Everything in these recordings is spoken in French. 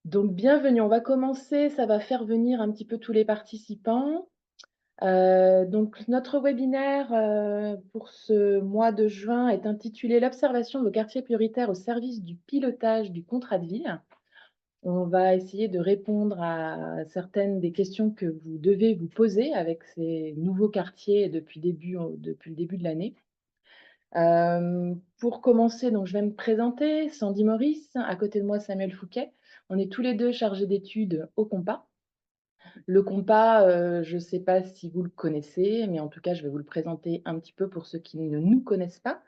Donc, bienvenue. On va commencer. Ça va faire venir un petit peu tous les participants. Donc, notre webinaire pour ce mois de juin est intitulé «L'observation de vos quartiers prioritaires au service du pilotage du contrat de ville». On va essayer de répondre à certaines des questions que vous devez vous poser avec ces nouveaux quartiers depuis le début de l'année. Pour commencer, donc, je vais me présenter, Sandy Maurice, à côté de moi Samuel Fouquet. On est tous les deux chargés d'études au Compas. Le Compas, je ne sais pas si vous le connaissez, mais en tout cas, je vais vous le présenter un petit peu pour ceux qui ne nous connaissent pas.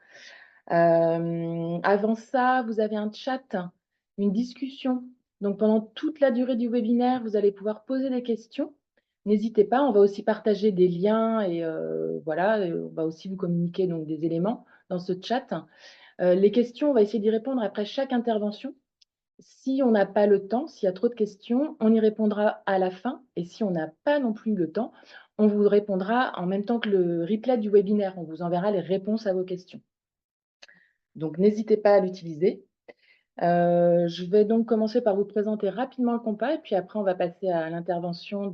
Avant ça, vous avez un chat, une discussion. Donc, pendant toute la durée du webinaire, vous allez pouvoir poser des questions. N'hésitez pas, on va aussi partager des liens et voilà, on va aussi vous communiquer donc, des éléments dans ce chat. Les questions, on va essayer d'y répondre après chaque intervention. Si on n'a pas le temps, s'il y a trop de questions, on y répondra à la fin. Et si on n'a pas non plus le temps, on vous répondra en même temps que le replay du webinaire. On vous enverra les réponses à vos questions. Donc, n'hésitez pas à l'utiliser. Je vais donc commencer par vous présenter rapidement le Compas et puis après, on va passer à l'intervention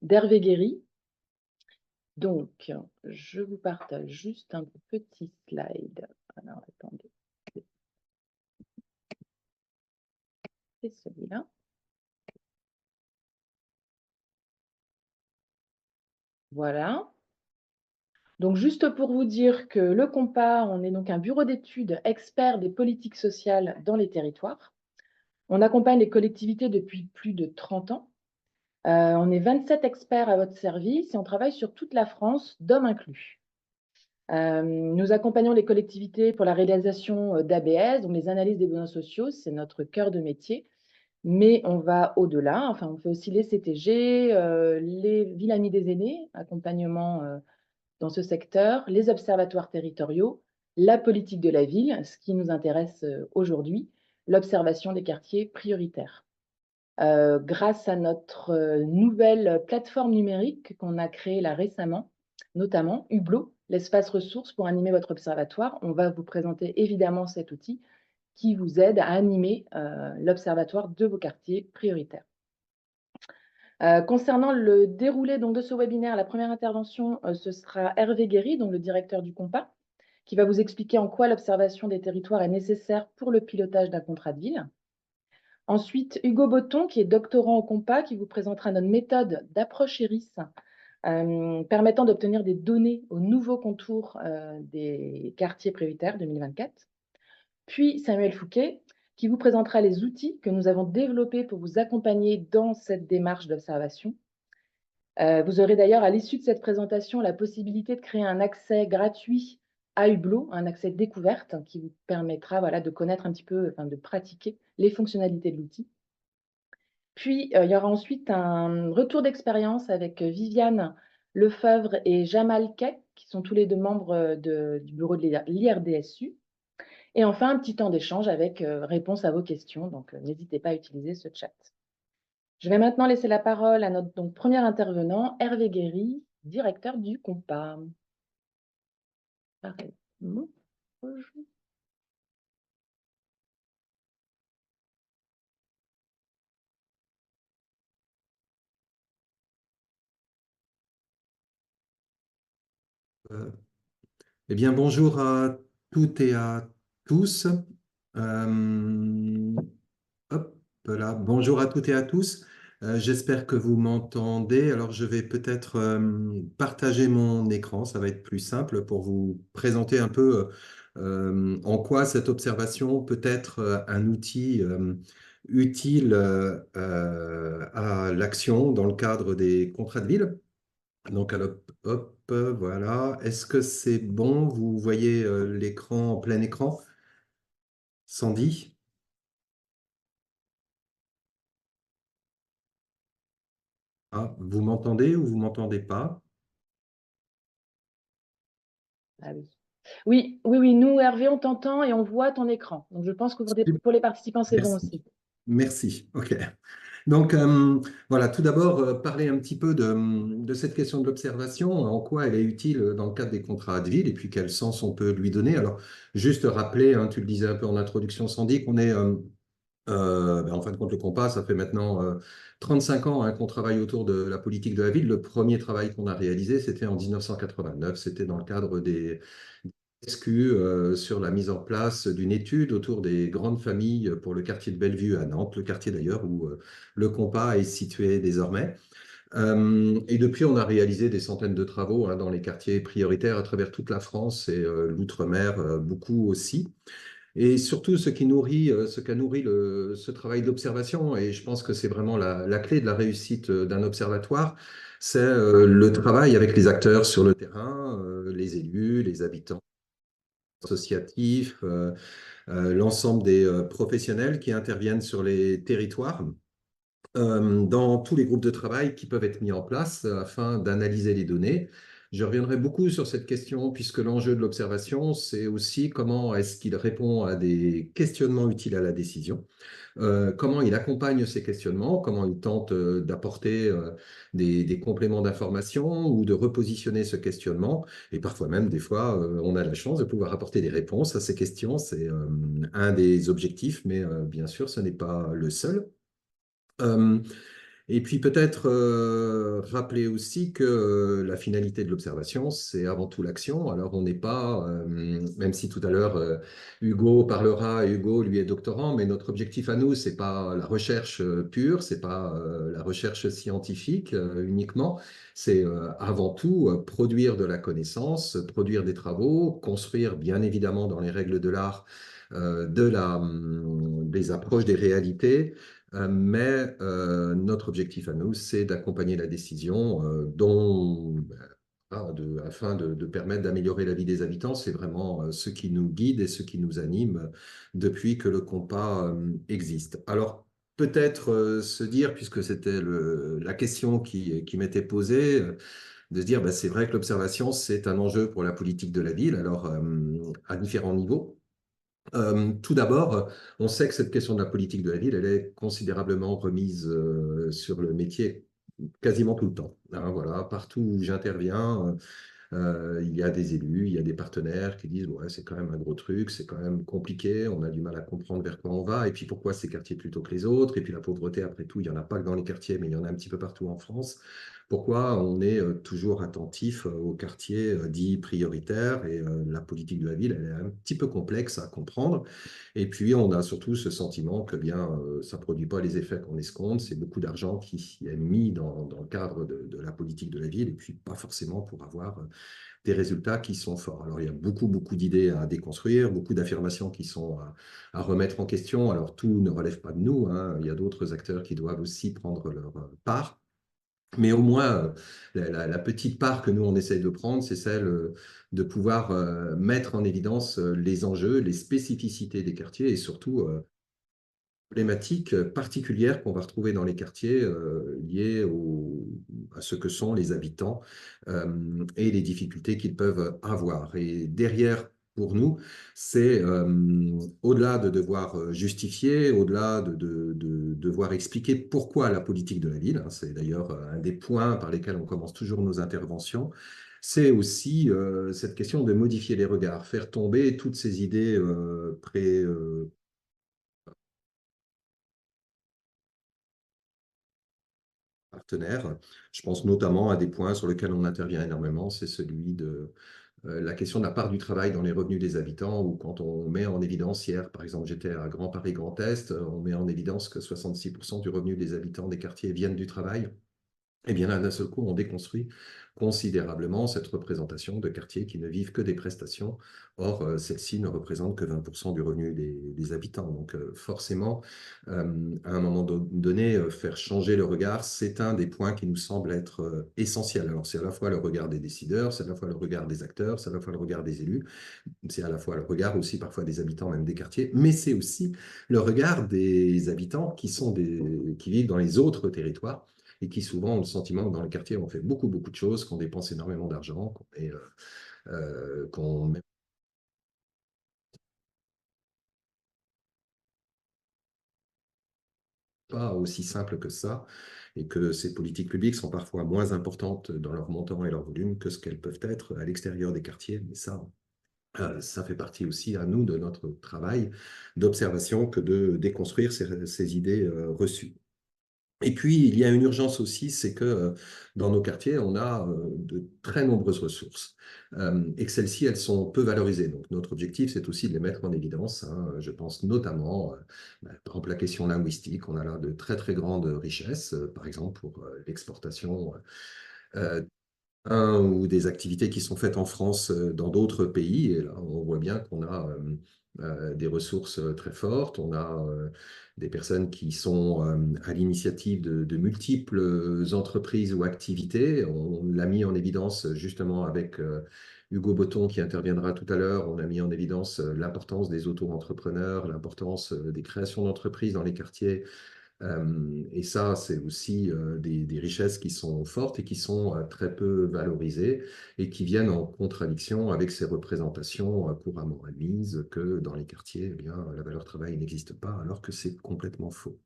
d'Hervé Guéry. Donc, je vous partage juste un petit slide. Alors, attendez. C'est celui-là. Voilà. Donc, juste pour vous dire que le Compas, on est donc un bureau d'études expert des politiques sociales dans les territoires. On accompagne les collectivités depuis plus de 30 ans. On est 27 experts à votre service et on travaille sur toute la France, DOM inclus. Nous accompagnons les collectivités pour la réalisation d'ABS, donc les analyses des besoins sociaux, c'est notre cœur de métier. Mais on va au-delà, enfin, on fait aussi les CTG, les villes amies des aînés, accompagnement dans ce secteur, les observatoires territoriaux, la politique de la ville, ce qui nous intéresse aujourd'hui, l'observation des quartiers prioritaires. Grâce à notre nouvelle plateforme numérique qu'on a créée là récemment, notamment Hublot, l'espace ressources pour animer votre observatoire, on va vous présenter évidemment cet outil qui vous aide à animer l'observatoire de vos quartiers prioritaires. Concernant le déroulé donc, de ce webinaire, la première intervention, ce sera Hervé Guéry, donc le directeur du Compas, qui va vous expliquer en quoi l'observation des territoires est nécessaire pour le pilotage d'un contrat de ville. Ensuite, Hugo Botton, qui est doctorant au Compas, qui vous présentera notre méthode d'approche IRIS, permettant d'obtenir des données aux nouveaux contours des quartiers prioritaires 2024. Puis Samuel Fouquet, qui vous présentera les outils que nous avons développés pour vous accompagner dans cette démarche d'observation. Vous aurez d'ailleurs, à l'issue de cette présentation, la possibilité de créer un accès gratuit à Hublot, un accès découverte qui vous permettra voilà, de connaître un petit peu, enfin, de pratiquer les fonctionnalités de l'outil. Puis, il y aura ensuite un retour d'expérience avec Viviane Lefebvre et Jamal Kay, qui sont tous les deux membres du bureau de l'IRDSU. Et enfin, un petit temps d'échange avec réponse à vos questions. Donc, n'hésitez pas à utiliser ce chat. Je vais maintenant laisser la parole à notre premier intervenant, Hervé Guéry, directeur du Compas. Euh, Eh bien, bonjour à toutes et à tous. Euh, Hop là, bonjour à toutes et à tous. J'espère que vous m'entendez. Alors, je vais peut-être partager mon écran. Ça va être plus simple pour vous présenter un peu en quoi cette observation peut être un outil utile à l'action dans le cadre des contrats de ville. Donc, alors, hop, voilà. Est-ce que c'est bon? Vous voyez l'écran en plein écran? Sandy? Ah, vous m'entendez ou vous m'entendez pas? Ah oui. Oui, oui, oui, nous, Hervé, on t'entend et on voit ton écran. Donc, je pense que pour les participants, c'est bon Merci. aussi. Merci. OK. Donc, voilà, tout d'abord, parler un petit peu de cette question de l'observation, en quoi elle est utile dans le cadre des contrats de ville et puis quel sens on peut lui donner. Alors, juste rappeler, hein, tu le disais un peu en introduction, Sandy, qu'on est En fin de compte, le compas, ça fait maintenant 35 ans hein, qu'on travaille autour de la politique de la ville. Le premier travail qu'on a réalisé, c'était en 1989. C'était dans le cadre des SQ sur la mise en place d'une étude autour des grandes familles pour le quartier de Bellevue à Nantes, le quartier d'ailleurs où le compas est situé désormais. Et depuis, on a réalisé des centaines de travaux hein, dans les quartiers prioritaires à travers toute la France et l'outre-mer, beaucoup aussi. Et surtout, ce qu'a nourri ce travail d'observation, et je pense que c'est vraiment la clé de la réussite d'un observatoire, c'est le travail avec les acteurs sur le terrain, les élus, les habitants associatifs, l'ensemble des professionnels qui interviennent sur les territoires dans tous les groupes de travail qui peuvent être mis en place afin d'analyser les données. Je reviendrai beaucoup sur cette question puisque l'enjeu de l'observation, c'est aussi comment est-ce qu'il répond à des questionnements utiles à la décision, comment il accompagne ces questionnements, comment il tente d'apporter des compléments d'information ou de repositionner ce questionnement. Et parfois même, des fois, on a la chance de pouvoir apporter des réponses à ces questions. C'est un des objectifs, mais bien sûr, ce n'est pas le seul. Euh, et puis peut-être rappeler aussi que la finalité de l'observation, c'est avant tout l'action. Alors on n'est pas, même si tout à l'heure Hugo parlera, Hugo lui est doctorant, mais notre objectif à nous, c'est pas la recherche pure, c'est pas la recherche scientifique uniquement, c'est avant tout produire de la connaissance, produire des travaux, construire bien évidemment dans les règles de l'art des approches des réalités mais notre objectif à nous, c'est d'accompagner la décision afin de permettre d'améliorer la vie des habitants. C'est vraiment ce qui nous guide et ce qui nous anime depuis que le compas existe. Alors, peut-être se dire, puisque c'était la question qui m'était posée, de se dire, bah, c'est vrai que l'observation, c'est un enjeu pour la politique de la ville, alors à différents niveaux. Tout d'abord, on sait que cette question de la politique de la ville, elle est considérablement remise sur le métier quasiment tout le temps. Hein, voilà, partout où j'interviens, il y a des élus, il y a des partenaires qui disent ouais, c'est quand même un gros truc, c'est quand même compliqué, on a du mal à comprendre vers quoi on va, et puis pourquoi ces quartiers plutôt que les autres, et puis la pauvreté, après tout, il n'y en a pas que dans les quartiers, mais il y en a un petit peu partout en France. Pourquoi on est toujours attentif aux quartiers dits prioritaires et la politique de la ville, elle est un petit peu complexe à comprendre. Et puis, on a surtout ce sentiment que bien, ça ne produit pas les effets qu'on escompte. C'est beaucoup d'argent qui est mis dans le cadre de la politique de la ville et puis pas forcément pour avoir des résultats qui sont forts. Alors, il y a beaucoup, beaucoup d'idées à déconstruire, beaucoup d'affirmations qui sont à remettre en question. Alors, tout ne relève pas de nous, hein. Il y a d'autres acteurs qui doivent aussi prendre leur part. Mais au moins, la petite part que nous, on essaye de prendre, c'est celle de pouvoir mettre en évidence les enjeux, les spécificités des quartiers et surtout problématiques particulières qu'on va retrouver dans les quartiers liées à ce que sont les habitants et les difficultés qu'ils peuvent avoir. Et derrière, pour nous, c'est au-delà de devoir justifier, au-delà de devoir expliquer pourquoi la politique de la ville, hein, c'est d'ailleurs un des points par lesquels on commence toujours nos interventions, c'est aussi cette question de modifier les regards, faire tomber toutes ces idées partenaires. Je pense notamment à des points sur lesquels on intervient énormément, c'est celui de la question de la part du travail dans les revenus des habitants, ou quand on met en évidence, hier par exemple j'étais à Grand Paris Grand Est, on met en évidence que 66% du revenu des habitants des quartiers viennent du travail. Eh bien là, d'un seul coup, on déconstruit considérablement cette représentation de quartiers qui ne vivent que des prestations. Or, celles-ci ne représentent que 20% du revenu des habitants. Donc, forcément, à un moment donné, faire changer le regard, c'est un des points qui nous semble être essentiel. Alors, c'est à la fois le regard des décideurs, c'est à la fois le regard des acteurs, c'est à la fois le regard des élus, c'est à la fois le regard aussi parfois des habitants même des quartiers, mais c'est aussi le regard des habitants qui vivent dans les autres territoires et qui souvent ont le sentiment que dans le quartier, on fait beaucoup, beaucoup de choses, qu'on dépense énormément d'argent, qu'on met pas aussi simple que ça, et que ces politiques publiques sont parfois moins importantes dans leur montant et leur volume que ce qu'elles peuvent être à l'extérieur des quartiers. Mais ça, Ça fait partie aussi à nous de notre travail d'observation que de déconstruire ces idées reçues. Et puis, il y a une urgence aussi, c'est que dans nos quartiers, on a de très nombreuses ressources et que celles-ci, elles sont peu valorisées. Donc, notre objectif, c'est aussi de les mettre en évidence, hein. Je pense notamment, par exemple, la question linguistique. On a là de très, très grandes richesses, par exemple, pour l'exportation euh, ou des activités qui sont faites en France dans d'autres pays. Et là, on voit bien qu'on a des ressources très fortes. On a des personnes qui sont à l'initiative de multiples entreprises ou activités. On l'a mis en évidence justement avec Hugo Botton qui interviendra tout à l'heure. On a mis en évidence l'importance des auto-entrepreneurs, l'importance des créations d'entreprises dans les quartiers et ça, c'est aussi des richesses qui sont fortes et qui sont très peu valorisées et qui viennent en contradiction avec ces représentations couramment admises que dans les quartiers, eh bien, la valeur travail n'existe pas, alors que c'est complètement faux.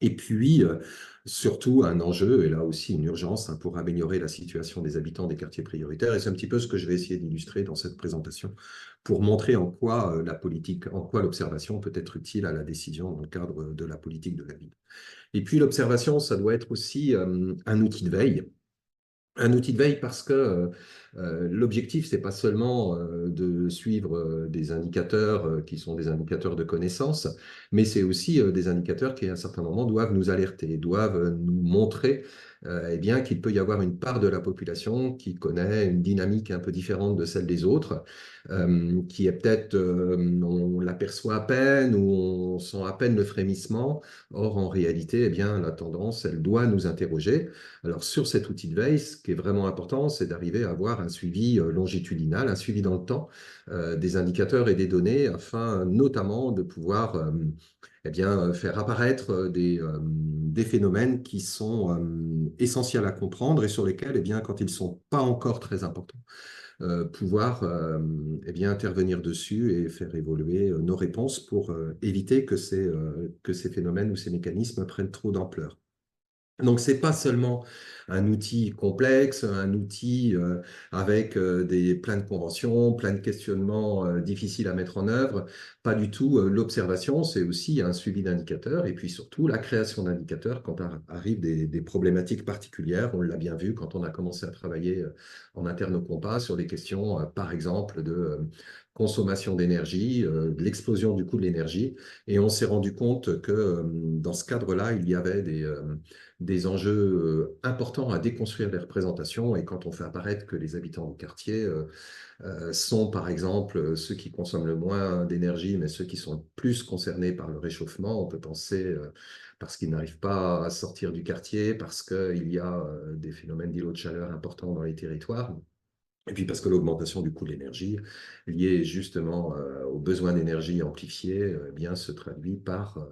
Et puis, surtout, un enjeu, et là aussi une urgence hein, pour améliorer la situation des habitants des quartiers prioritaires. Et c'est un petit peu ce que je vais essayer d'illustrer dans cette présentation pour montrer en quoi la politique, en quoi l'observation peut être utile à la décision dans le cadre de la politique de la ville. Et puis, l'observation, ça doit être aussi un outil de veille. Un outil de veille parce que l'objectif, c'est pas seulement de suivre des indicateurs qui sont des indicateurs de connaissance, mais c'est aussi des indicateurs qui, à un certain moment, doivent nous alerter, doivent nous montrer eh bien, qu'il peut y avoir une part de la population qui connaît une dynamique un peu différente de celle des autres, qui est peut-être, on l'aperçoit à peine ou on sent à peine le frémissement. Or, en réalité, eh bien, la tendance, elle doit nous interroger. Alors, sur cet outil de veille, ce qui est vraiment important, c'est d'arriver à avoir un suivi longitudinal, un suivi dans le temps des indicateurs et des données, afin notamment de pouvoir eh bien, faire apparaître des phénomènes qui sont essentiels à comprendre et sur lesquels, eh bien, quand ils ne sont pas encore très importants, pouvoir eh bien, intervenir dessus et faire évoluer nos réponses pour éviter que ces phénomènes ou ces mécanismes prennent trop d'ampleur. Donc, ce n'est pas seulement un outil complexe, un outil avec plein de conventions, plein de questionnements difficiles à mettre en œuvre. Pas du tout. L'observation, c'est aussi un suivi d'indicateurs et puis surtout la création d'indicateurs quand arrivent des problématiques particulières. On l'a bien vu quand on a commencé à travailler en interne au compas sur des questions, par exemple, de consommation d'énergie, de l'explosion du coût de l'énergie. Et on s'est rendu compte que dans ce cadre-là, il y avait des enjeux importants à déconstruire les représentations. Et quand on fait apparaître que les habitants du quartier sont, par exemple, ceux qui consomment le moins d'énergie, mais ceux qui sont plus concernés par le réchauffement, on peut penser, parce qu'ils n'arrivent pas à sortir du quartier, parce qu'il y a des phénomènes d'îlots de chaleur importants dans les territoires. Et puis parce que l'augmentation du coût de l'énergie, liée justement aux besoins d'énergie amplifiés, eh bien, se traduit par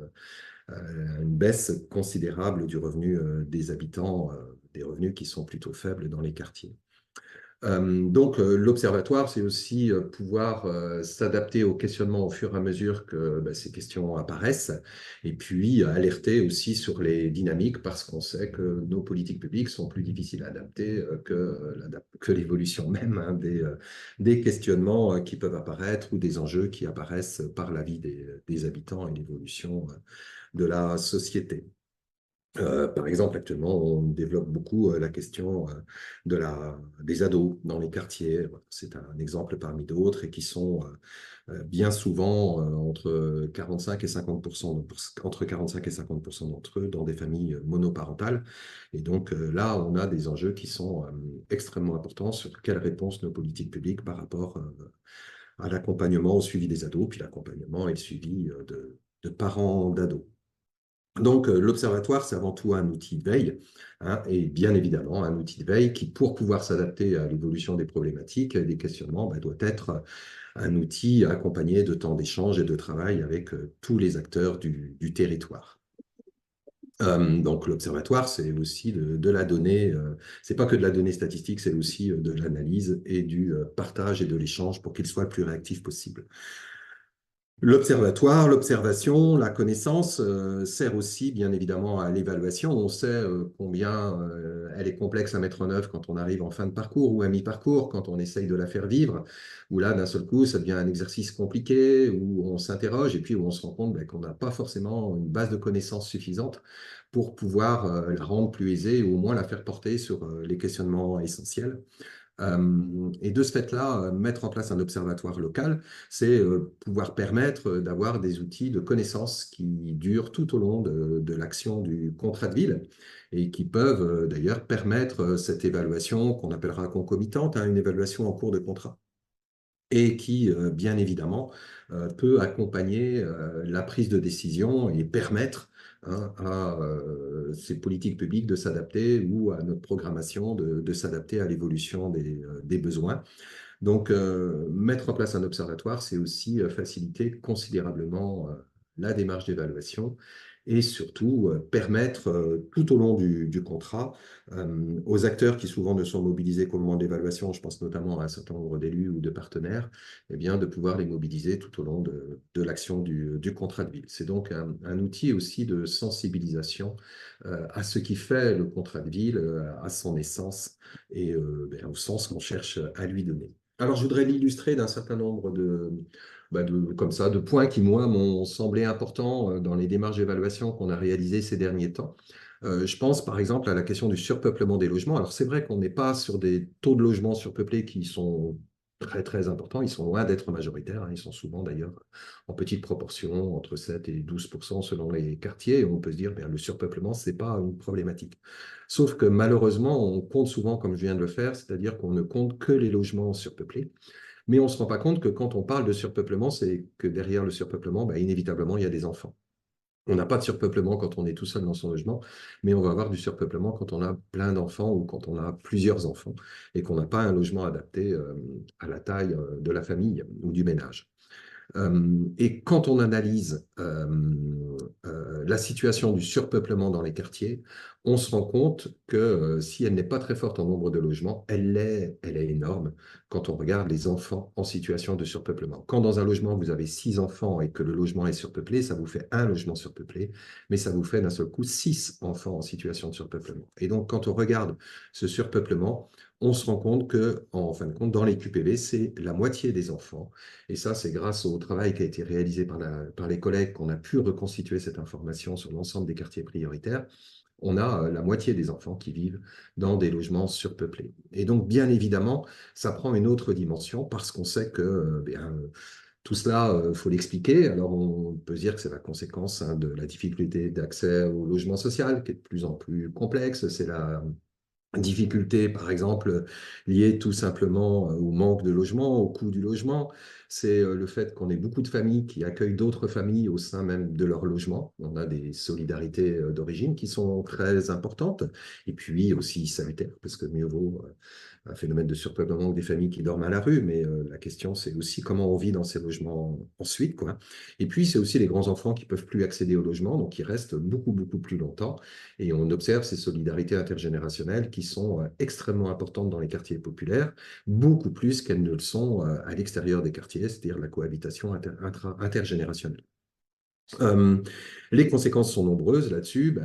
une baisse considérable du revenu des habitants, des revenus qui sont plutôt faibles dans les quartiers. Donc, l'observatoire, c'est aussi pouvoir s'adapter aux questionnements au fur et à mesure que ces questions apparaissent, et puis alerter aussi sur les dynamiques parce qu'on sait que nos politiques publiques sont plus difficiles à adapter que l'évolution même hein, des questionnements qui peuvent apparaître ou des enjeux qui apparaissent par la vie des habitants et l'évolution de la société. Par exemple, actuellement, on développe beaucoup la question des ados dans les quartiers. Voilà, c'est un exemple parmi d'autres et qui sont bien souvent entre 45 et 50%, entre 45 et 50% d'entre eux dans des familles monoparentales. Et donc là, on a des enjeux qui sont extrêmement importants sur quelles réponses nos politiques publiques par rapport à l'accompagnement, au suivi des ados, puis l'accompagnement et le suivi de parents d'ados. Donc, l'observatoire, c'est avant tout un outil de veille, hein, et bien évidemment un outil de veille qui, pour pouvoir s'adapter à l'évolution des problématiques, des questionnements, doit être un outil accompagné de temps d'échange et de travail avec tous les acteurs du territoire. Donc, l'observatoire, c'est aussi de la donnée, c'est pas que de la donnée statistique, c'est aussi de l'analyse et du partage et de l'échange pour qu'il soit le plus réactif possible. L'observatoire, l'observation, la connaissance sert aussi bien évidemment à l'évaluation. On sait combien elle est complexe à mettre en œuvre quand on arrive en fin de parcours ou à mi-parcours, quand on essaye de la faire vivre, où là, d'un seul coup, ça devient un exercice compliqué, où on s'interroge et puis où on se rend compte ben, qu'on n'a pas forcément une base de connaissances suffisante pour pouvoir la rendre plus aisée ou au moins la faire porter sur les questionnements essentiels. Et de ce fait-là, mettre en place un observatoire local, c'est pouvoir permettre d'avoir des outils de connaissance qui durent tout au long de l'action du contrat de ville et qui peuvent d'ailleurs permettre cette évaluation qu'on appellera concomitante, hein, une évaluation en cours de contrat et qui, bien évidemment, peut accompagner la prise de décision et permettre hein, à ces politiques publiques de s'adapter ou à notre programmation de s'adapter à l'évolution des besoins. Donc, mettre en place un observatoire, c'est aussi faciliter considérablement la démarche d'évaluation et surtout permettre tout au long du contrat aux acteurs qui souvent ne sont mobilisés qu'au moment de l'évaluation, je pense notamment à un certain nombre d'élus ou de partenaires, eh bien, de pouvoir les mobiliser tout au long de l'action du contrat de ville. C'est donc un outil aussi de sensibilisation à ce qui fait le contrat de ville, à son essence et ben, au sens qu'on cherche à lui donner. Alors, je voudrais l'illustrer d'un certain nombre comme ça, de points qui, moi, m'ont semblé importants dans les démarches d'évaluation qu'on a réalisées ces derniers temps. Je pense, par exemple, à la question du surpeuplement des logements. Alors, c'est vrai qu'on n'est pas sur des taux de logements surpeuplés qui sont très, très importants. Ils sont loin d'être majoritaires, hein. Ils sont souvent, d'ailleurs, en petite proportion, entre 7 et 12% selon les quartiers. Et on peut se dire, bien, le surpeuplement, ce n'est pas une problématique. Sauf que malheureusement, on compte souvent, comme je viens de le faire, c'est-à-dire qu'on ne compte que les logements surpeuplés. Mais on ne se rend pas compte que quand on parle de surpeuplement, c'est que derrière le surpeuplement, ben, inévitablement, il y a des enfants. On n'a pas de surpeuplement quand on est tout seul dans son logement, mais on va avoir du surpeuplement quand on a plein d'enfants ou quand on a plusieurs enfants et qu'on n'a pas un logement adapté à la taille de la famille ou du ménage. Et quand on analyse la situation du surpeuplement dans les quartiers, on se rend compte que si elle n'est pas très forte en nombre de logements, elle est énorme quand on regarde les enfants en situation de surpeuplement. Quand dans un logement, vous avez 6 enfants et que le logement est surpeuplé, ça vous fait un logement surpeuplé, mais ça vous fait d'un seul coup 6 enfants en situation de surpeuplement. Et donc, quand on regarde ce surpeuplement, on se rend compte que, en fin de compte, dans les QPV, c'est la moitié des enfants et ça, c'est grâce au travail qui a été réalisé par les collègues qu'on a pu reconstituer cette information sur l'ensemble des quartiers prioritaires. On a la moitié des enfants qui vivent dans des logements surpeuplés. Et donc, bien évidemment, ça prend une autre dimension parce qu'on sait que tout cela, il faut l'expliquer. Alors, on peut se dire que c'est la conséquence hein, de la difficulté d'accès au logement social qui est de plus en plus complexe. C'est la difficultés, par exemple, liées tout simplement au manque de logement, au coût du logement. C'est le fait qu'on ait beaucoup de familles qui accueillent d'autres familles au sein même de leur logement. On a des solidarités d'origine qui sont très importantes et puis aussi salutaires, parce que mieux vaut un phénomène de surpeuplement que des familles qui dorment à la rue, mais la question c'est aussi comment on vit dans ces logements ensuite, quoi. Et puis c'est aussi les grands-enfants qui peuvent plus accéder au logement, donc ils restent beaucoup, beaucoup plus longtemps. Et on observe ces solidarités intergénérationnelles qui sont extrêmement importantes dans les quartiers populaires, beaucoup plus qu'elles ne le sont à l'extérieur des quartiers, c'est-à-dire la cohabitation intergénérationnelle. Euh, les conséquences sont nombreuses là-dessus.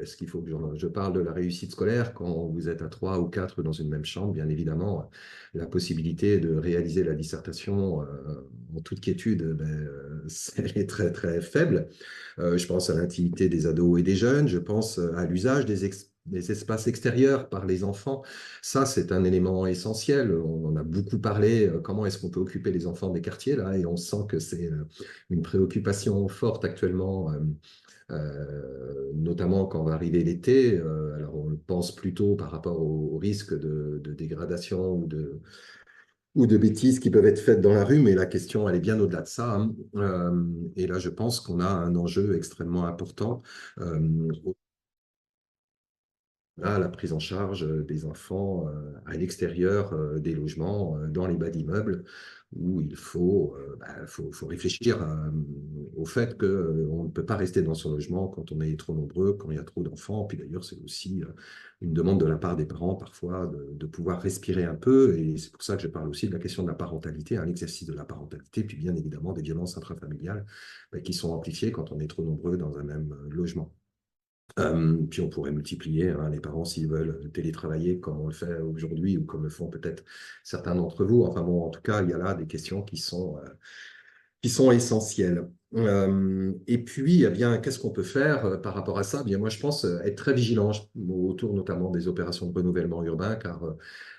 Est-ce qu'il faut que je parle de la réussite scolaire quand vous êtes à 3 ou 4 dans une même chambre? Bien évidemment, la possibilité de réaliser la dissertation en toute quiétude, elle est très très faible. Je pense à l'intimité des ados et des jeunes. Je pense à l'usage des espaces extérieurs par les enfants. Ça, c'est un élément essentiel. On en a beaucoup parlé. Comment est-ce qu'on peut occuper les enfants des quartiers là? Et on sent que c'est une préoccupation forte actuellement, notamment quand va arriver l'été. Alors, on le pense plutôt par rapport au risque de dégradation ou de bêtises qui peuvent être faites dans la rue, mais la question, elle est bien au-delà de ça, hein. Et là, je pense qu'on a un enjeu extrêmement important. à la prise en charge des enfants à l'extérieur des logements, dans les bas d'immeubles, où il faut réfléchir au fait qu'on ne peut pas rester dans son logement quand on est trop nombreux, quand il y a trop d'enfants. Puis d'ailleurs, c'est aussi une demande de la part des parents parfois de pouvoir respirer un peu. Et c'est pour ça que je parle aussi de la question de la parentalité, un exercice de la parentalité, puis bien évidemment des violences intrafamiliales qui sont amplifiées quand on est trop nombreux dans un même logement. Puis on pourrait multiplier hein, les parents s'ils veulent télétravailler comme on le fait aujourd'hui ou comme le font peut-être certains d'entre vous. Enfin bon, en tout cas, il y a là des questions qui sont essentielles. Et puis, eh bien, qu'est-ce qu'on peut faire par rapport à ça? Eh bien, moi, je pense être très vigilant autour notamment des opérations de renouvellement urbain, car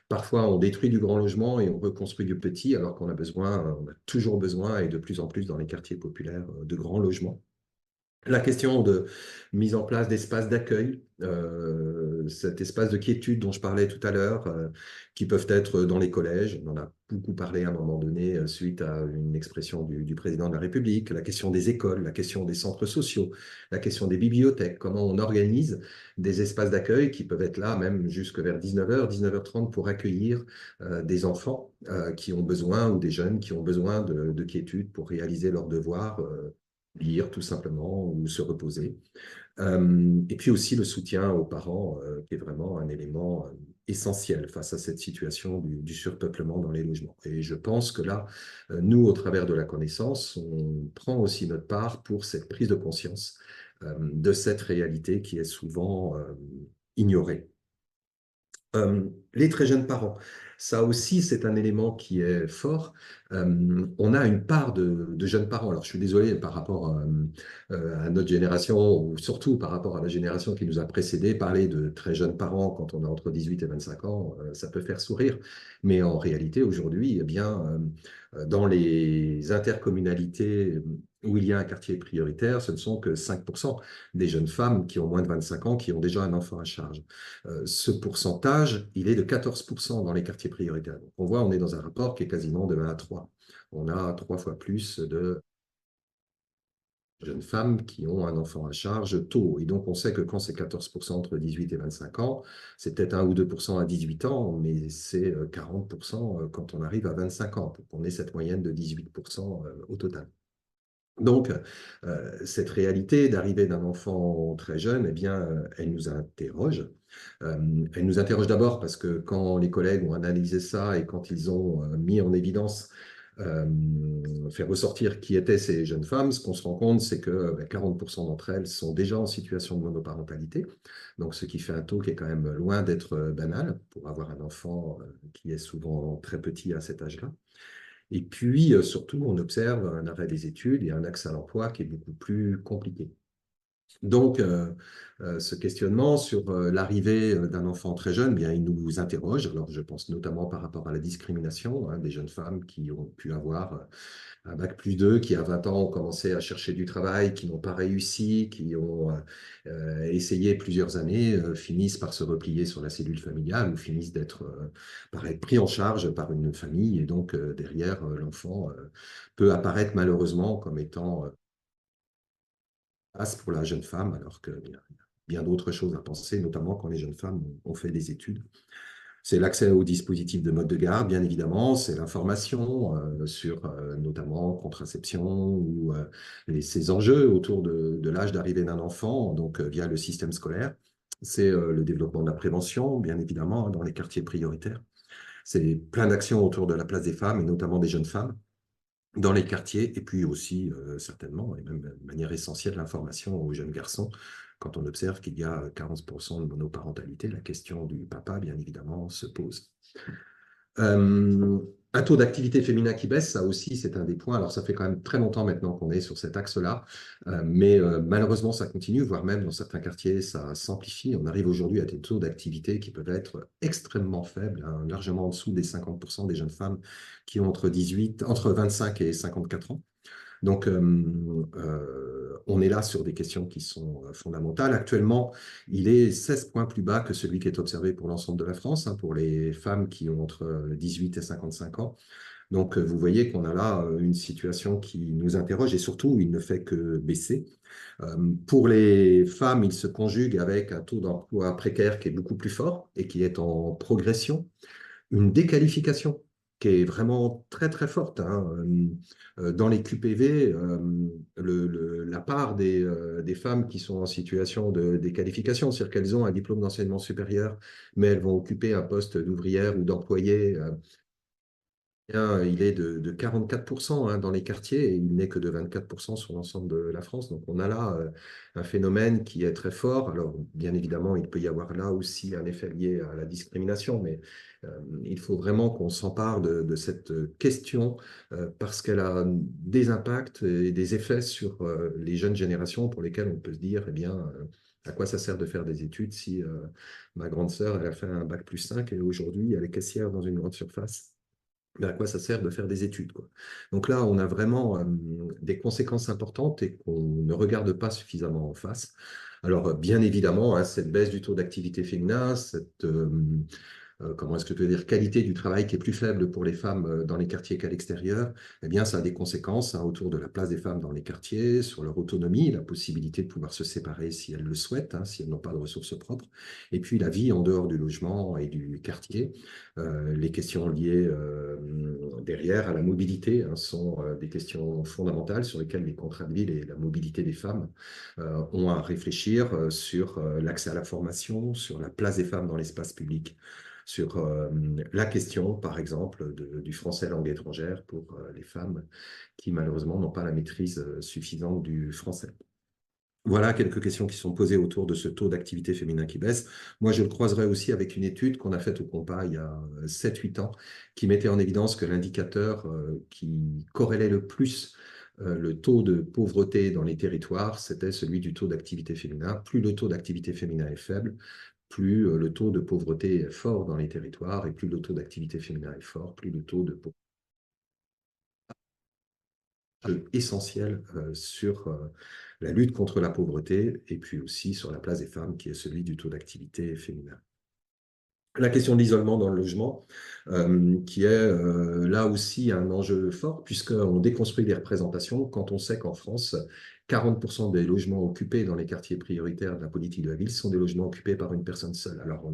parfois on détruit du grand logement et on reconstruit du petit, alors qu'on a besoin, on a toujours besoin, et de plus en plus dans les quartiers populaires, de grands logements. La question de mise en place d'espaces d'accueil, cet espace de quiétude dont je parlais tout à l'heure, qui peuvent être dans les collèges, on en a beaucoup parlé à un moment donné suite à une expression du président de la République, la question des écoles, la question des centres sociaux, la question des bibliothèques, comment on organise des espaces d'accueil qui peuvent être là même jusque vers 19h, 19h30 pour accueillir des enfants qui ont besoin ou des jeunes qui ont besoin de quiétude pour réaliser leurs devoirs lire tout simplement ou se reposer. Et puis aussi le soutien aux parents, qui est vraiment un élément essentiel face à cette situation du surpeuplement dans les logements. Et je pense que là, nous, au travers de la connaissance, on prend aussi notre part pour cette prise de conscience de cette réalité qui est souvent ignorée. Les très jeunes parents, ça aussi, c'est un élément qui est fort. On a une part de jeunes parents. Alors, je suis désolé par rapport à notre génération, ou surtout par rapport à la génération qui nous a précédés, parler de très jeunes parents quand on a entre 18 et 25 ans, ça peut faire sourire. Mais en réalité, aujourd'hui, eh bien, dans les intercommunalités où il y a un quartier prioritaire, ce ne sont que 5% des jeunes femmes qui ont moins de 25 ans qui ont déjà un enfant à charge. Ce pourcentage, il est de 14% dans les quartiers prioritaires. Donc, on voit, on est dans un rapport qui est quasiment de 1 à 3. On a 3 fois plus de jeunes femmes qui ont un enfant à charge tôt. Et donc, on sait que quand c'est 14% entre 18 et 25 ans, c'est peut-être 1 ou 2% à 18 ans, mais c'est 40% quand on arrive à 25 ans, pour qu'on ait cette moyenne de 18% au total. Donc, cette réalité d'arrivée d'un enfant très jeune, eh bien, elle nous interroge. Elle nous interroge d'abord parce que quand les collègues ont analysé ça et quand ils ont mis en évidence, fait ressortir qui étaient ces jeunes femmes, ce qu'on se rend compte, c'est que 40% d'entre elles sont déjà en situation de monoparentalité. Donc, ce qui fait un taux qui est quand même loin d'être banal pour avoir un enfant qui est souvent très petit à cet âge-là. Et puis, surtout, on observe un arrêt des études et un accès à l'emploi qui est beaucoup plus compliqué. Donc, ce questionnement sur l'arrivée d'un enfant très jeune, bien, il nous interroge. Alors, je pense notamment par rapport à la discrimination hein, des jeunes femmes qui ont pu avoir un bac+2, qui à 20 ans ont commencé à chercher du travail, qui n'ont pas réussi, qui ont essayé plusieurs années, finissent par se replier sur la cellule familiale ou finissent par être pris en charge par une famille. Et donc, derrière, l'enfant peut apparaître malheureusement comme étant place pour la jeune femme, alors qu'il y a bien d'autres choses à penser, notamment quand les jeunes femmes ont fait des études. C'est l'accès aux dispositifs de mode de garde, bien évidemment, c'est l'information sur notamment contraception ou ces enjeux autour de l'âge d'arrivée d'un enfant, donc via le système scolaire. C'est le développement de la prévention, bien évidemment, hein, dans les quartiers prioritaires. C'est plein d'actions autour de la place des femmes et notamment des jeunes femmes dans les quartiers, et puis aussi, certainement, et même de manière essentielle, l'information aux jeunes garçons. Quand on observe qu'il y a 40% de monoparentalité, la question du papa, bien évidemment, se pose. Euh, un taux d'activité féminin qui baisse, ça aussi, c'est un des points. Alors, ça fait quand même très longtemps maintenant qu'on est sur cet axe-là, mais malheureusement, ça continue, voire même dans certains quartiers, ça s'amplifie. On arrive aujourd'hui à des taux d'activité qui peuvent être extrêmement faibles, hein, largement en dessous des 50% des jeunes femmes qui ont entre 25 et 54 ans. Donc, on est là sur des questions qui sont fondamentales. Actuellement, il est 16 points plus bas que celui qui est observé pour l'ensemble de la France, hein, pour les femmes qui ont entre 18 et 55 ans. Donc, vous voyez qu'on a là une situation qui nous interroge et surtout, il ne fait que baisser. Pour les femmes, il se conjugue avec un taux d'emploi précaire qui est beaucoup plus fort et qui est en progression, une déqualification qui est vraiment très très forte, hein. Dans les QPV, la part des femmes qui sont en situation de déqualification, c'est-à-dire qu'elles ont un diplôme d'enseignement supérieur, mais elles vont occuper un poste d'ouvrière ou d'employé, il est de 44% hein, dans les quartiers et il n'est que de 24% sur l'ensemble de la France. Donc on a là un phénomène qui est très fort. Alors bien évidemment, il peut y avoir là aussi un effet lié à la discrimination, mais il faut vraiment qu'on s'empare de cette question parce qu'elle a des impacts et des effets sur les jeunes générations pour lesquelles on peut se dire, eh bien, à quoi ça sert de faire des études si ma grande sœur, elle a fait un bac+5 et aujourd'hui, elle est caissière dans une grande surface. Mais à quoi ça sert de faire des études, quoi. Donc là, on a vraiment des conséquences importantes et qu'on ne regarde pas suffisamment en face. Alors, bien évidemment, hein, cette baisse du taux d'activité féminin, comment est-ce que je peux dire, qualité du travail qui est plus faible pour les femmes dans les quartiers qu'à l'extérieur, eh bien, ça a des conséquences hein, autour de la place des femmes dans les quartiers, sur leur autonomie, la possibilité de pouvoir se séparer si elles le souhaitent, hein, si elles n'ont pas de ressources propres, et puis la vie en dehors du logement et du quartier. Les questions liées derrière à la mobilité hein, sont des questions fondamentales sur lesquelles les contrats de ville et la mobilité des femmes ont à réfléchir sur l'accès à la formation, sur la place des femmes dans l'espace public, sur la question, par exemple, du français langue étrangère pour les femmes qui, malheureusement, n'ont pas la maîtrise suffisante du français. Voilà quelques questions qui sont posées autour de ce taux d'activité féminin qui baisse. Moi, je le croiserai aussi avec une étude qu'on a faite au Compas il y a 7-8 ans, qui mettait en évidence que l'indicateur qui corrélait le plus le taux de pauvreté dans les territoires, c'était celui du taux d'activité féminin. Plus le taux d'activité féminin est faible, plus le taux de pauvreté est fort dans les territoires, et plus le taux d'activité féminin est fort, plus le taux de pauvreté est essentiel sur la lutte contre la pauvreté, et puis aussi sur la place des femmes, qui est celui du taux d'activité féminin. La question de l'isolement dans le logement, qui est là aussi un enjeu fort, puisqu'on déconstruit les représentations quand on sait qu'en France, 40% des logements occupés dans les quartiers prioritaires de la politique de la ville sont des logements occupés par une personne seule. Alors,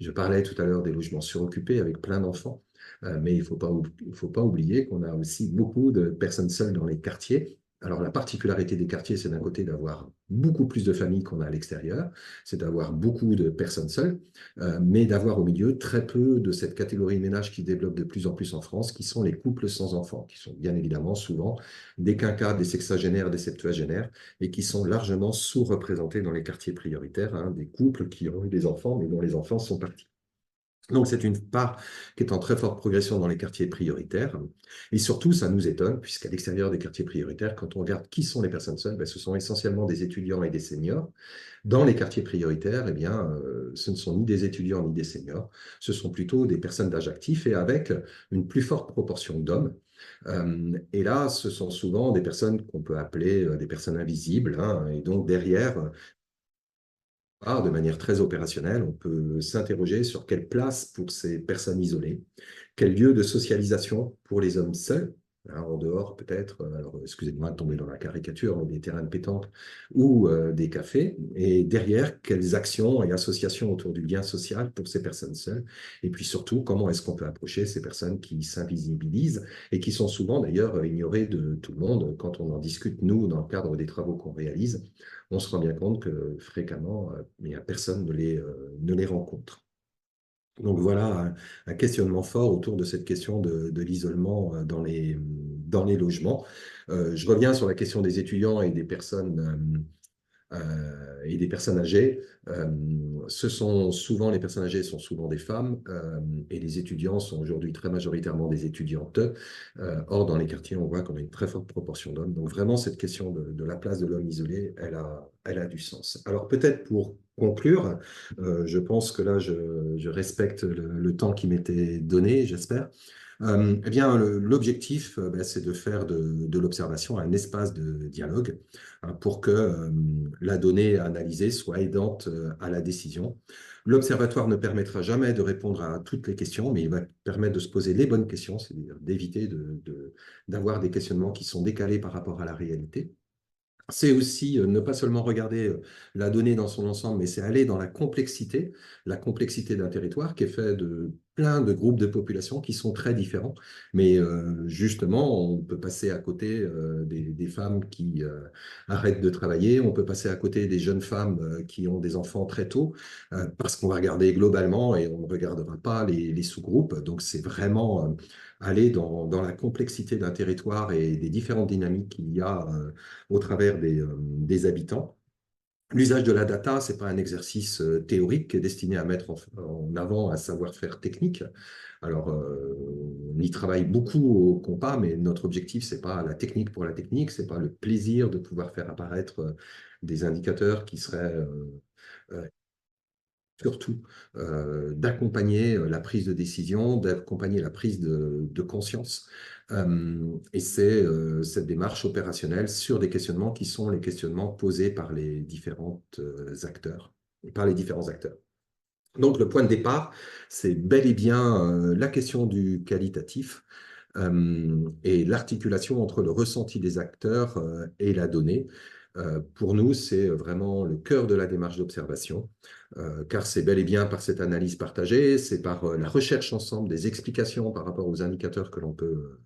je parlais tout à l'heure des logements suroccupés avec plein d'enfants, mais il faut pas oublier qu'on a aussi beaucoup de personnes seules dans les quartiers. Alors, la particularité des quartiers, c'est d'un côté d'avoir beaucoup plus de familles qu'on a à l'extérieur, c'est d'avoir beaucoup de personnes seules, mais d'avoir au milieu très peu de cette catégorie de ménages qui se développe de plus en plus en France, qui sont les couples sans enfants, qui sont bien évidemment souvent des quinquas, des sexagénaires, des septuagénaires, et qui sont largement sous-représentés dans les quartiers prioritaires, hein, des couples qui ont eu des enfants, mais dont les enfants sont partis. Donc, c'est une part qui est en très forte progression dans les quartiers prioritaires. Et surtout, ça nous étonne, puisqu'à l'extérieur des quartiers prioritaires, quand on regarde qui sont les personnes seules, ben, ce sont essentiellement des étudiants et des seniors. Dans les quartiers prioritaires, eh bien, ce ne sont ni des étudiants ni des seniors, ce sont plutôt des personnes d'âge actif et avec une plus forte proportion d'hommes. Et là, ce sont souvent des personnes qu'on peut appeler des personnes invisibles, hein, et donc derrière, de manière très opérationnelle, on peut s'interroger sur quelle place pour ces personnes isolées, quel lieu de socialisation pour les hommes seuls, hein, en dehors peut-être, alors excusez-moi de tomber dans la caricature, mais des terrains de pétanque ou des cafés, et derrière, quelles actions et associations autour du lien social pour ces personnes seules, et puis surtout, comment est-ce qu'on peut approcher ces personnes qui s'invisibilisent et qui sont souvent d'ailleurs ignorées de tout le monde quand on en discute, nous, dans le cadre des travaux qu'on réalise. On se rend bien compte que fréquemment, personne ne les rencontre. Donc voilà un questionnement fort autour de cette question de l'isolement dans les logements. Je reviens sur la question des étudiants et des personnes âgées. Les personnes âgées sont souvent des femmes et les étudiants sont aujourd'hui très majoritairement des étudiantes. Or, dans les quartiers, on voit qu'on a une très forte proportion d'hommes. Donc vraiment, cette question de la place de l'homme isolé, elle a du sens. Alors peut-être pour conclure, je pense que là, je respecte le temps qui m'était donné, j'espère. Eh bien, l'objectif, ben, c'est de faire de l'observation un espace de dialogue, hein, pour que la donnée analysée soit aidante à la décision. L'observatoire ne permettra jamais de répondre à toutes les questions, mais il va permettre de se poser les bonnes questions, c'est-à-dire d'éviter d'avoir des questionnements qui sont décalés par rapport à la réalité. C'est aussi ne pas seulement regarder la donnée dans son ensemble, mais c'est aller dans la complexité d'un territoire qui est fait de plein de groupes de population qui sont très différents. Mais justement, on peut passer à côté des femmes qui arrêtent de travailler, on peut passer à côté des jeunes femmes qui ont des enfants très tôt, parce qu'on va regarder globalement et on ne regardera pas les sous-groupes. Donc c'est vraiment aller dans la complexité d'un territoire et des différentes dynamiques qu'il y a au travers des habitants. L'usage de la data, ce n'est pas un exercice théorique qui est destiné à mettre en avant un savoir-faire technique. Alors, on y travaille beaucoup au compas, mais notre objectif, ce n'est pas la technique pour la technique, ce n'est pas le plaisir de pouvoir faire apparaître des indicateurs qui seraient euh, surtout d'accompagner la prise de décision, d'accompagner la prise de conscience. Et c'est cette démarche opérationnelle sur des questionnements qui sont les questionnements posés par les par les différents acteurs. Donc, le point de départ, c'est bel et bien la question du qualitatif et l'articulation entre le ressenti des acteurs et la donnée. Pour nous, c'est vraiment le cœur de la démarche d'observation, car c'est bel et bien par cette analyse partagée, c'est par la recherche ensemble des explications par rapport aux indicateurs que l'on peut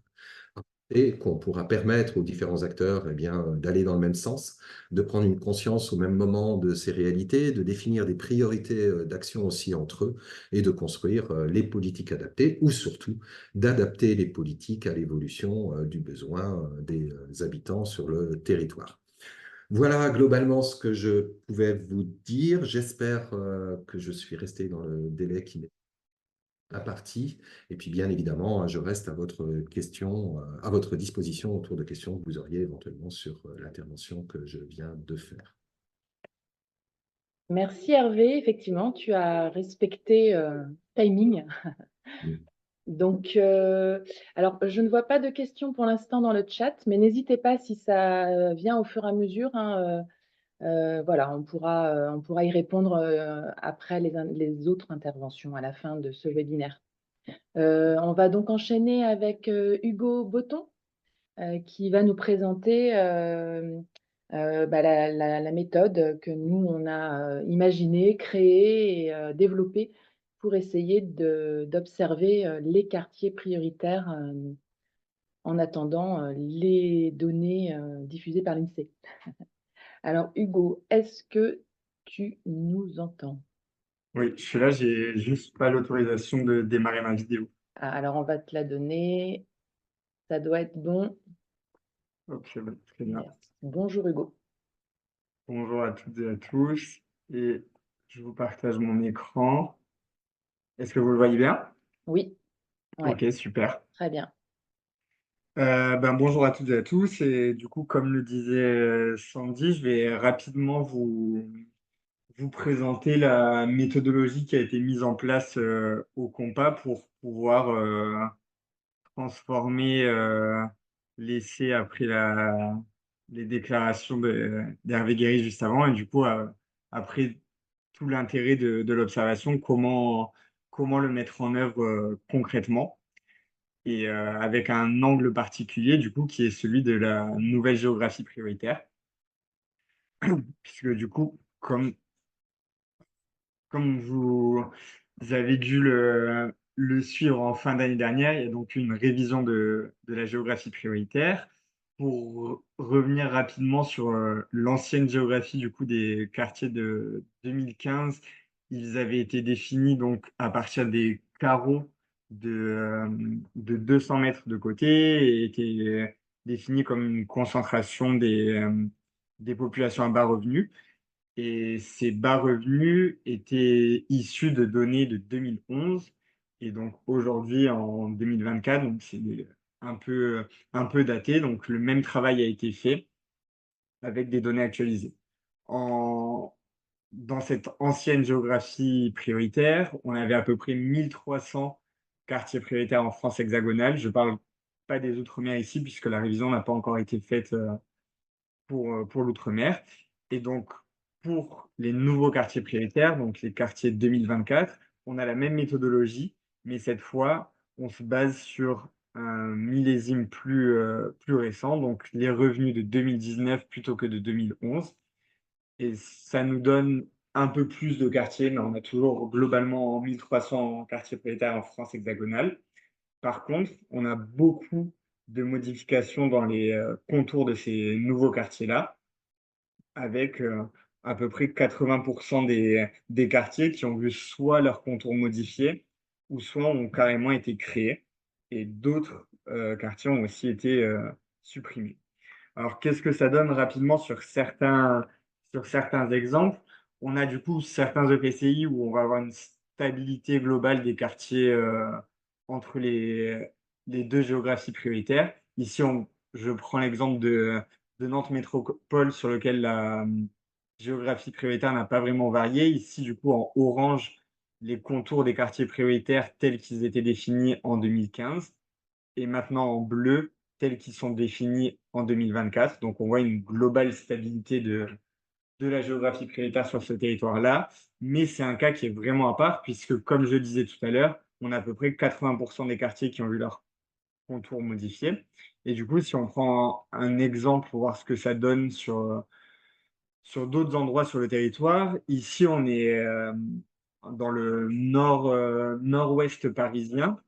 et qu'on pourra permettre aux différents acteurs eh bien, d'aller dans le même sens, de prendre une conscience au même moment de ces réalités, de définir des priorités d'action aussi entre eux et de construire les politiques adaptées ou surtout d'adapter les politiques à l'évolution du besoin des habitants sur le territoire. Voilà globalement ce que je pouvais vous dire. J'espère que je suis resté dans le délai qui m'est imparti. Et puis, bien évidemment, je reste à votre question, à votre disposition autour de questions que vous auriez éventuellement sur l'intervention que je viens de faire. Merci Hervé, effectivement, tu as respecté timing. Mm. Donc, alors, je ne vois pas de questions pour l'instant dans le chat, mais n'hésitez pas si ça vient au fur et à mesure, hein, voilà, on pourra y répondre après les autres interventions à la fin de ce webinaire. On va donc enchaîner avec Hugo Botton, qui va nous présenter bah, la méthode que nous, on a imaginée, créée et développée pour essayer d'observer les quartiers prioritaires en attendant les données diffusées par l'INSEE. Alors, Hugo, est-ce que tu nous entends? Oui, je suis là, j'ai juste pas l'autorisation de démarrer ma vidéo. Ah, alors, on va te la donner. Ça doit être bon. Ok, bah, très bien. Merci. Bonjour, Hugo. Bonjour à toutes et à tous. Et je vous partage mon écran. Est-ce que vous le voyez bien? Oui, ouais, Ok, super. très bien. Bonjour à toutes et à tous. Et du coup, comme le disait Sandy, je vais rapidement vous présenter la méthodologie qui a été mise en place au compas pour pouvoir transformer l'essai après les déclarations d'Hervé Guéry juste avant. Et du coup, après tout l'intérêt de l'observation, comment le mettre en œuvre concrètement et avec un angle particulier, du coup, qui est celui de la nouvelle géographie prioritaire. Puisque du coup, comme vous avez dû le suivre en fin d'année dernière, il y a donc une révision de la géographie prioritaire. Pour revenir rapidement sur l'ancienne géographie du coup des quartiers de 2015, ils avaient été définis donc à partir des carreaux de 200 mètres de côté et étaient définis comme une concentration des populations à bas revenus. Et ces bas revenus étaient issus de données de 2011. Et donc aujourd'hui, en 2024, donc c'est un un peu daté. Donc le même travail a été fait avec des données actualisées. En, dans cette ancienne géographie prioritaire, on avait à peu près 1300 quartiers prioritaires en France hexagonale. Je ne parle pas des Outre-mer ici, puisque la révision n'a pas encore été faite pour l'Outre-mer. Et donc, pour les nouveaux quartiers prioritaires, donc les quartiers 2024, on a la même méthodologie, mais cette fois, on se base sur un millésime plus récent, donc les revenus de 2019 plutôt que de 2011. Et ça nous donne un peu plus de quartiers, mais on a toujours globalement 1300 quartiers prioritaires en France hexagonale. Par contre, on a beaucoup de modifications dans les contours de ces nouveaux quartiers-là, avec à peu près 80% des quartiers qui ont vu soit leur contour modifié, ou soit ont carrément été créés, et d'autres quartiers ont aussi été supprimés. Alors, qu'est-ce que ça donne rapidement sur certains exemples? On a du coup certains EPCI où on va avoir une stabilité globale des quartiers entre les deux géographies prioritaires. Ici, je prends l'exemple de Nantes Métropole sur lequel la géographie prioritaire n'a pas vraiment varié. Ici, du coup, en orange, les contours des quartiers prioritaires tels qu'ils étaient définis en 2015 et maintenant en bleu tels qu'ils sont définis en 2024. Donc, on voit une globale stabilité de la géographie prioritaire sur ce territoire-là. Mais c'est un cas qui est vraiment à part, puisque, comme je disais tout à l'heure, on a à peu près 80% des quartiers qui ont vu leur contour modifié. Et du coup, si on prend un exemple pour voir ce que ça donne sur d'autres endroits sur le territoire, ici, on est dans le nord-ouest parisien,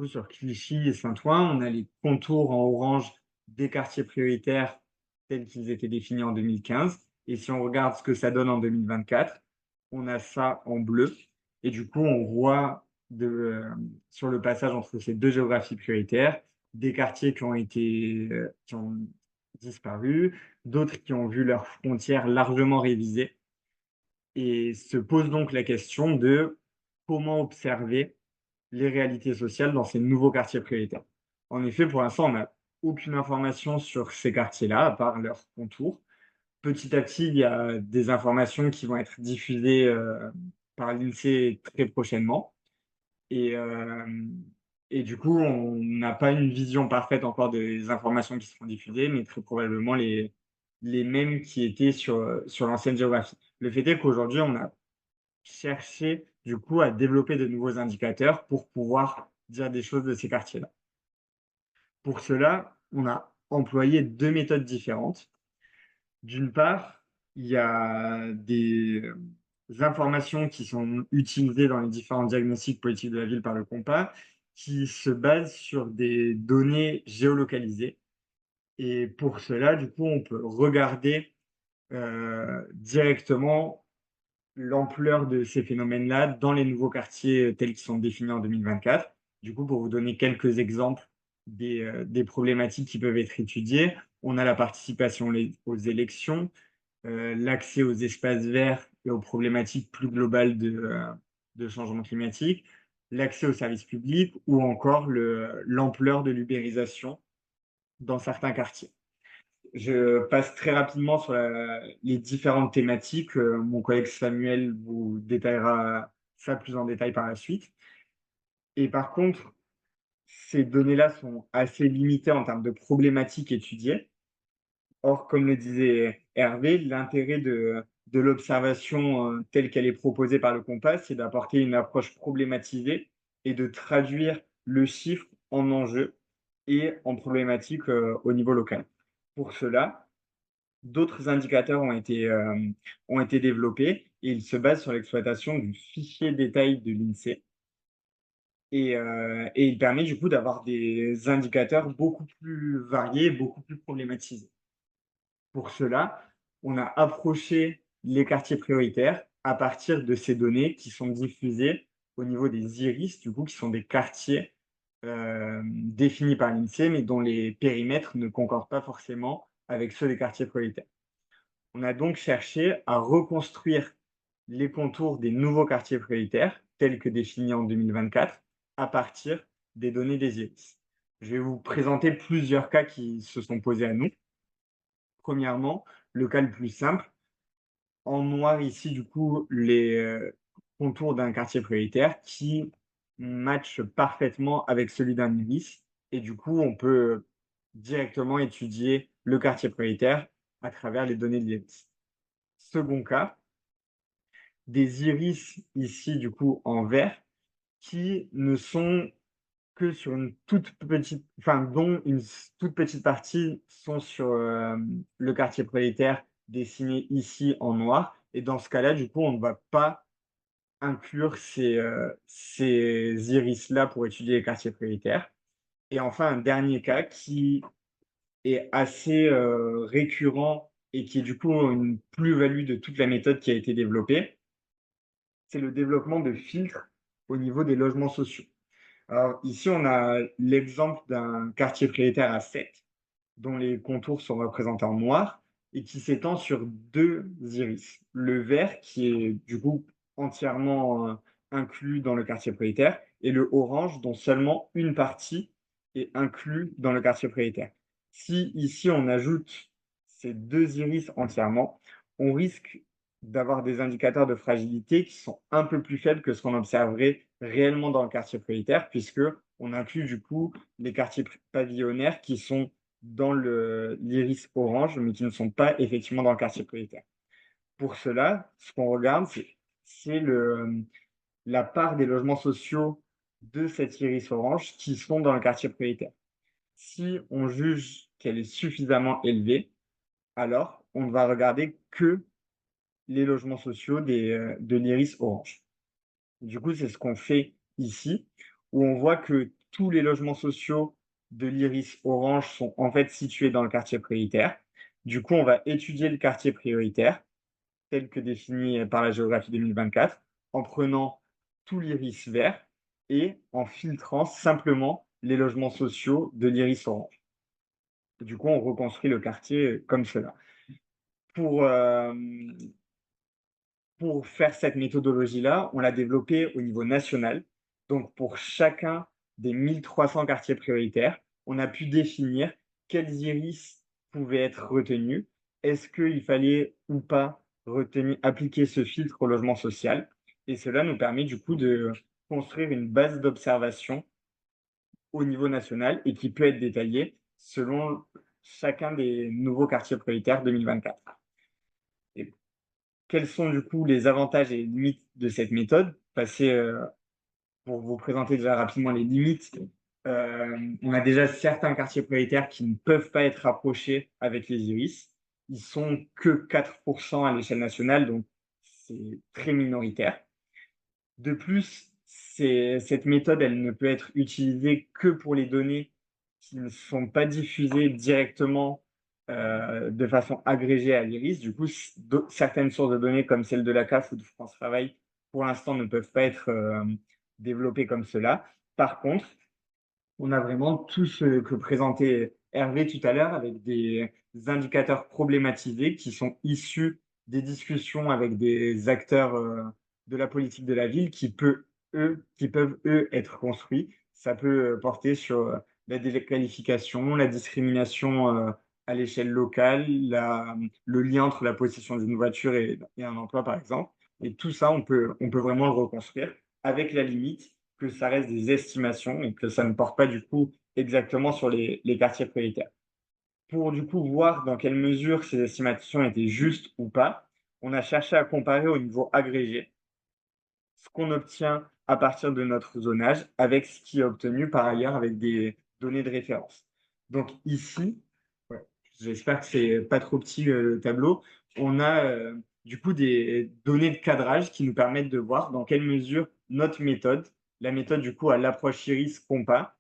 sur Clichy et Saint-Ouen. On a les contours en orange des quartiers prioritaires tels qu'ils étaient définis en 2015. Et si on regarde ce que ça donne en 2024, on a ça en bleu. Et du coup, on voit sur le passage entre ces deux géographies prioritaires, des quartiers qui ont disparu, d'autres qui ont vu leurs frontières largement révisées. Et se pose donc la question de comment observer les réalités sociales dans ces nouveaux quartiers prioritaires. En effet, pour l'instant, on n'a aucune information sur ces quartiers-là, à part leurs contours. Petit à petit, il y a des informations qui vont être diffusées par l'INSEE très prochainement. Et, euh, et du coup, on n'a pas une vision parfaite encore des informations qui seront diffusées, mais très probablement les mêmes qui étaient sur l'ancienne géographie. Le fait est qu'aujourd'hui, on a cherché du coup à développer de nouveaux indicateurs pour pouvoir dire des choses de ces quartiers-là. Pour cela, on a employé deux méthodes différentes. D'une part, il y a des informations qui sont utilisées dans les différents diagnostics politiques de la ville par le COMPAS qui se basent sur des données géolocalisées. Et pour cela, du coup, on peut regarder directement l'ampleur de ces phénomènes-là dans les nouveaux quartiers tels qu'ils sont définis en 2024. Du coup, pour vous donner quelques exemples des problématiques qui peuvent être étudiées, on a la participation aux élections, l'accès aux espaces verts et aux problématiques plus globales de changement climatique, l'accès aux services publics ou encore l'ampleur de l'ubérisation dans certains quartiers. Je passe très rapidement sur les différentes thématiques. Mon collègue Samuel vous détaillera ça plus en détail par la suite. Et par contre, ces données-là sont assez limitées en termes de problématiques étudiées. Or, comme le disait Hervé, l'intérêt de l'observation telle qu'elle est proposée par le COMPAS, c'est d'apporter une approche problématisée et de traduire le chiffre en enjeu et en problématique au niveau local. Pour cela, d'autres indicateurs ont été développés et ils se basent sur l'exploitation du fichier détail de l'INSEE. Et il permet du coup d'avoir des indicateurs beaucoup plus variés, beaucoup plus problématisés. Pour cela, on a approché les quartiers prioritaires à partir de ces données qui sont diffusées au niveau des IRIS, du coup, qui sont des quartiers définis par l'INSEE, mais dont les périmètres ne concordent pas forcément avec ceux des quartiers prioritaires. On a donc cherché à reconstruire les contours des nouveaux quartiers prioritaires, tels que définis en 2024, à partir des données des IRIS. Je vais vous présenter plusieurs cas qui se sont posés à nous. Premièrement, le cas le plus simple. En noir ici, du coup, les contours d'un quartier prioritaire qui matche parfaitement avec celui d'un iris. Et du coup, on peut directement étudier le quartier prioritaire à travers les données de l'iris. Second cas, des iris ici, du coup, en vert, qui ne sont que sur une toute petite, enfin, dont une toute petite partie sont sur le quartier prioritaire dessiné ici en noir. Et dans ce cas-là, du coup, on ne va pas inclure ces iris-là pour étudier les quartiers prioritaires. Et enfin, un dernier cas qui est assez récurrent et qui est du coup une plus-value de toute la méthode qui a été développée, c'est le développement de filtres au niveau des logements sociaux. Alors ici, on a l'exemple d'un quartier prioritaire à 7, dont les contours sont représentés en noir et qui s'étend sur 2 iris. Le vert qui est du coup entièrement inclus dans le quartier prioritaire et le orange dont seulement une partie est inclus dans le quartier prioritaire. Si ici on ajoute ces 2 iris entièrement, on risque d'avoir des indicateurs de fragilité qui sont un peu plus faibles que ce qu'on observerait réellement dans le quartier prioritaire, puisque on inclut du coup les quartiers pavillonnaires qui sont dans l'iris orange, mais qui ne sont pas effectivement dans le quartier prioritaire. Pour cela, ce qu'on regarde, c'est la part des logements sociaux de cet iris orange qui sont dans le quartier prioritaire. Si on juge qu'elle est suffisamment élevée, alors on ne va regarder que les logements sociaux de l'iris orange. Du coup, c'est ce qu'on fait ici, où on voit que tous les logements sociaux de l'iris orange sont en fait situés dans le quartier prioritaire. Du coup, on va étudier le quartier prioritaire, tel que défini par la géographie 2024, en prenant tout l'iris vert et en filtrant simplement les logements sociaux de l'iris orange. Du coup, on reconstruit le quartier comme cela. Pour, euh, Pour faire cette méthodologie-là, on l'a développée au niveau national. Donc, pour chacun des 1300 quartiers prioritaires, on a pu définir quels iris pouvaient être retenus. Est-ce qu'il fallait ou pas appliquer ce filtre au logement social? Et cela nous permet du coup de construire une base d'observation au niveau national et qui peut être détaillée selon chacun des nouveaux quartiers prioritaires 2024. Et quels sont du coup les avantages et les limites de cette méthode? Pour vous présenter déjà rapidement les limites, on a déjà certains quartiers prioritaires qui ne peuvent pas être rapprochés avec les iris. Ils sont que 4% à l'échelle nationale, donc c'est très minoritaire. De plus, cette méthode, elle ne peut être utilisée que pour les données qui ne sont pas diffusées directement de façon agrégée à l'IRIS. Du coup, certaines sources de données comme celle de la CAF ou de France Travail, pour l'instant, ne peuvent pas être développées comme cela. Par contre, on a vraiment tout ce que présentait Hervé tout à l'heure avec des indicateurs problématisés qui sont issus des discussions avec des acteurs de la politique de la ville qui peuvent, eux, être construits. Ça peut porter sur la déqualification, la discrimination à l'échelle locale, le lien entre la possession d'une voiture et un emploi, par exemple. Et tout ça, on peut vraiment le reconstruire avec la limite que ça reste des estimations et que ça ne porte pas du coup exactement sur les quartiers prioritaires. Pour du coup voir dans quelle mesure ces estimations étaient justes ou pas, on a cherché à comparer au niveau agrégé ce qu'on obtient à partir de notre zonage avec ce qui est obtenu par ailleurs avec des données de référence. Donc ici, ouais, j'espère que c'est pas trop petit le tableau, on a du coup des données de cadrage qui nous permettent de voir dans quelle mesure notre méthode, la méthode du coup à l'approche iris compas,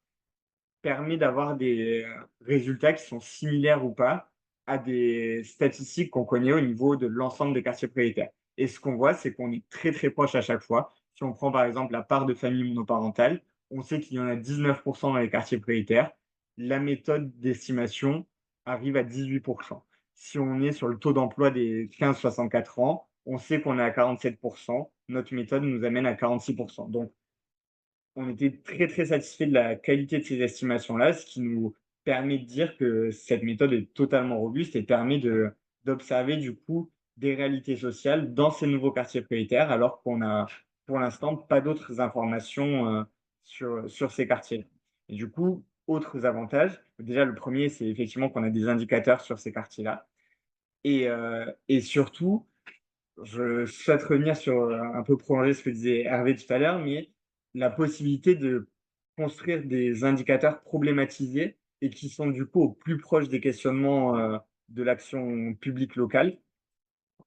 permet d'avoir des résultats qui sont similaires ou pas à des statistiques qu'on connaît au niveau de l'ensemble des quartiers prioritaires. Et ce qu'on voit, c'est qu'on est très très proche à chaque fois. Si on prend par exemple la part de familles monoparentales, on sait qu'il y en a 19% dans les quartiers prioritaires. La méthode d'estimation arrive à 18%. Si on est sur le taux d'emploi des 15-64 ans, on sait qu'on est à 47%. Notre méthode nous amène à 46%. Donc, on était très, très satisfait de la qualité de ces estimations-là, ce qui nous permet de dire que cette méthode est totalement robuste et permet d'observer du coup des réalités sociales dans ces nouveaux quartiers prioritaires, alors qu'on a pour l'instant pas d'autres informations sur ces quartiers. Et du coup, autres avantages, déjà le premier, c'est effectivement qu'on a des indicateurs sur ces quartiers-là. Et surtout, je souhaite revenir sur, un peu prolonger ce que disait Hervé tout à l'heure, mais la possibilité de construire des indicateurs problématisés et qui sont du coup au plus proche des questionnements, de l'action publique locale,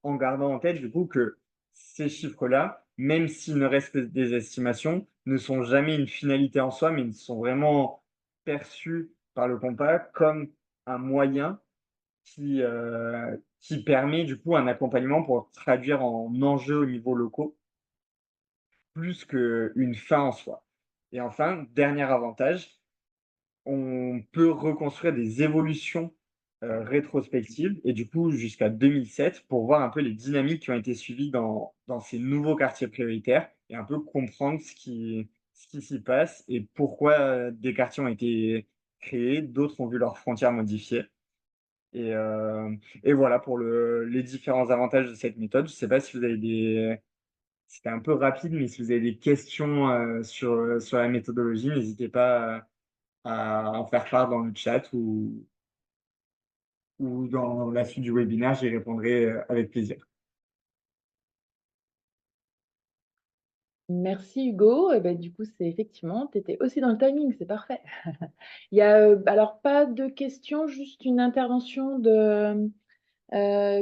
en gardant en tête du coup que ces chiffres-là, même s'ils ne restent que des estimations, ne sont jamais une finalité en soi, mais ils sont vraiment perçus par le compas comme un moyen qui permet du coup un accompagnement pour traduire en enjeux au niveau locaux, plus qu'une fin en soi. Et enfin, dernier avantage, on peut reconstruire des évolutions, rétrospectives et du coup jusqu'à 2007 pour voir un peu les dynamiques qui ont été suivies dans ces nouveaux quartiers prioritaires et un peu comprendre ce qui s'y passe et pourquoi, des quartiers ont été créés, d'autres ont vu leurs frontières modifiées. Et voilà pour les différents avantages de cette méthode. Je ne sais pas si vous avez des c'était un peu rapide, mais si vous avez des questions, sur la méthodologie, n'hésitez pas, à en faire part dans le chat ou dans la suite du webinaire, j'y répondrai, avec plaisir. Merci Hugo. Et ben, du coup, c'est effectivement, tu étais aussi dans le timing, c'est parfait. Il y a alors pas de questions, juste une intervention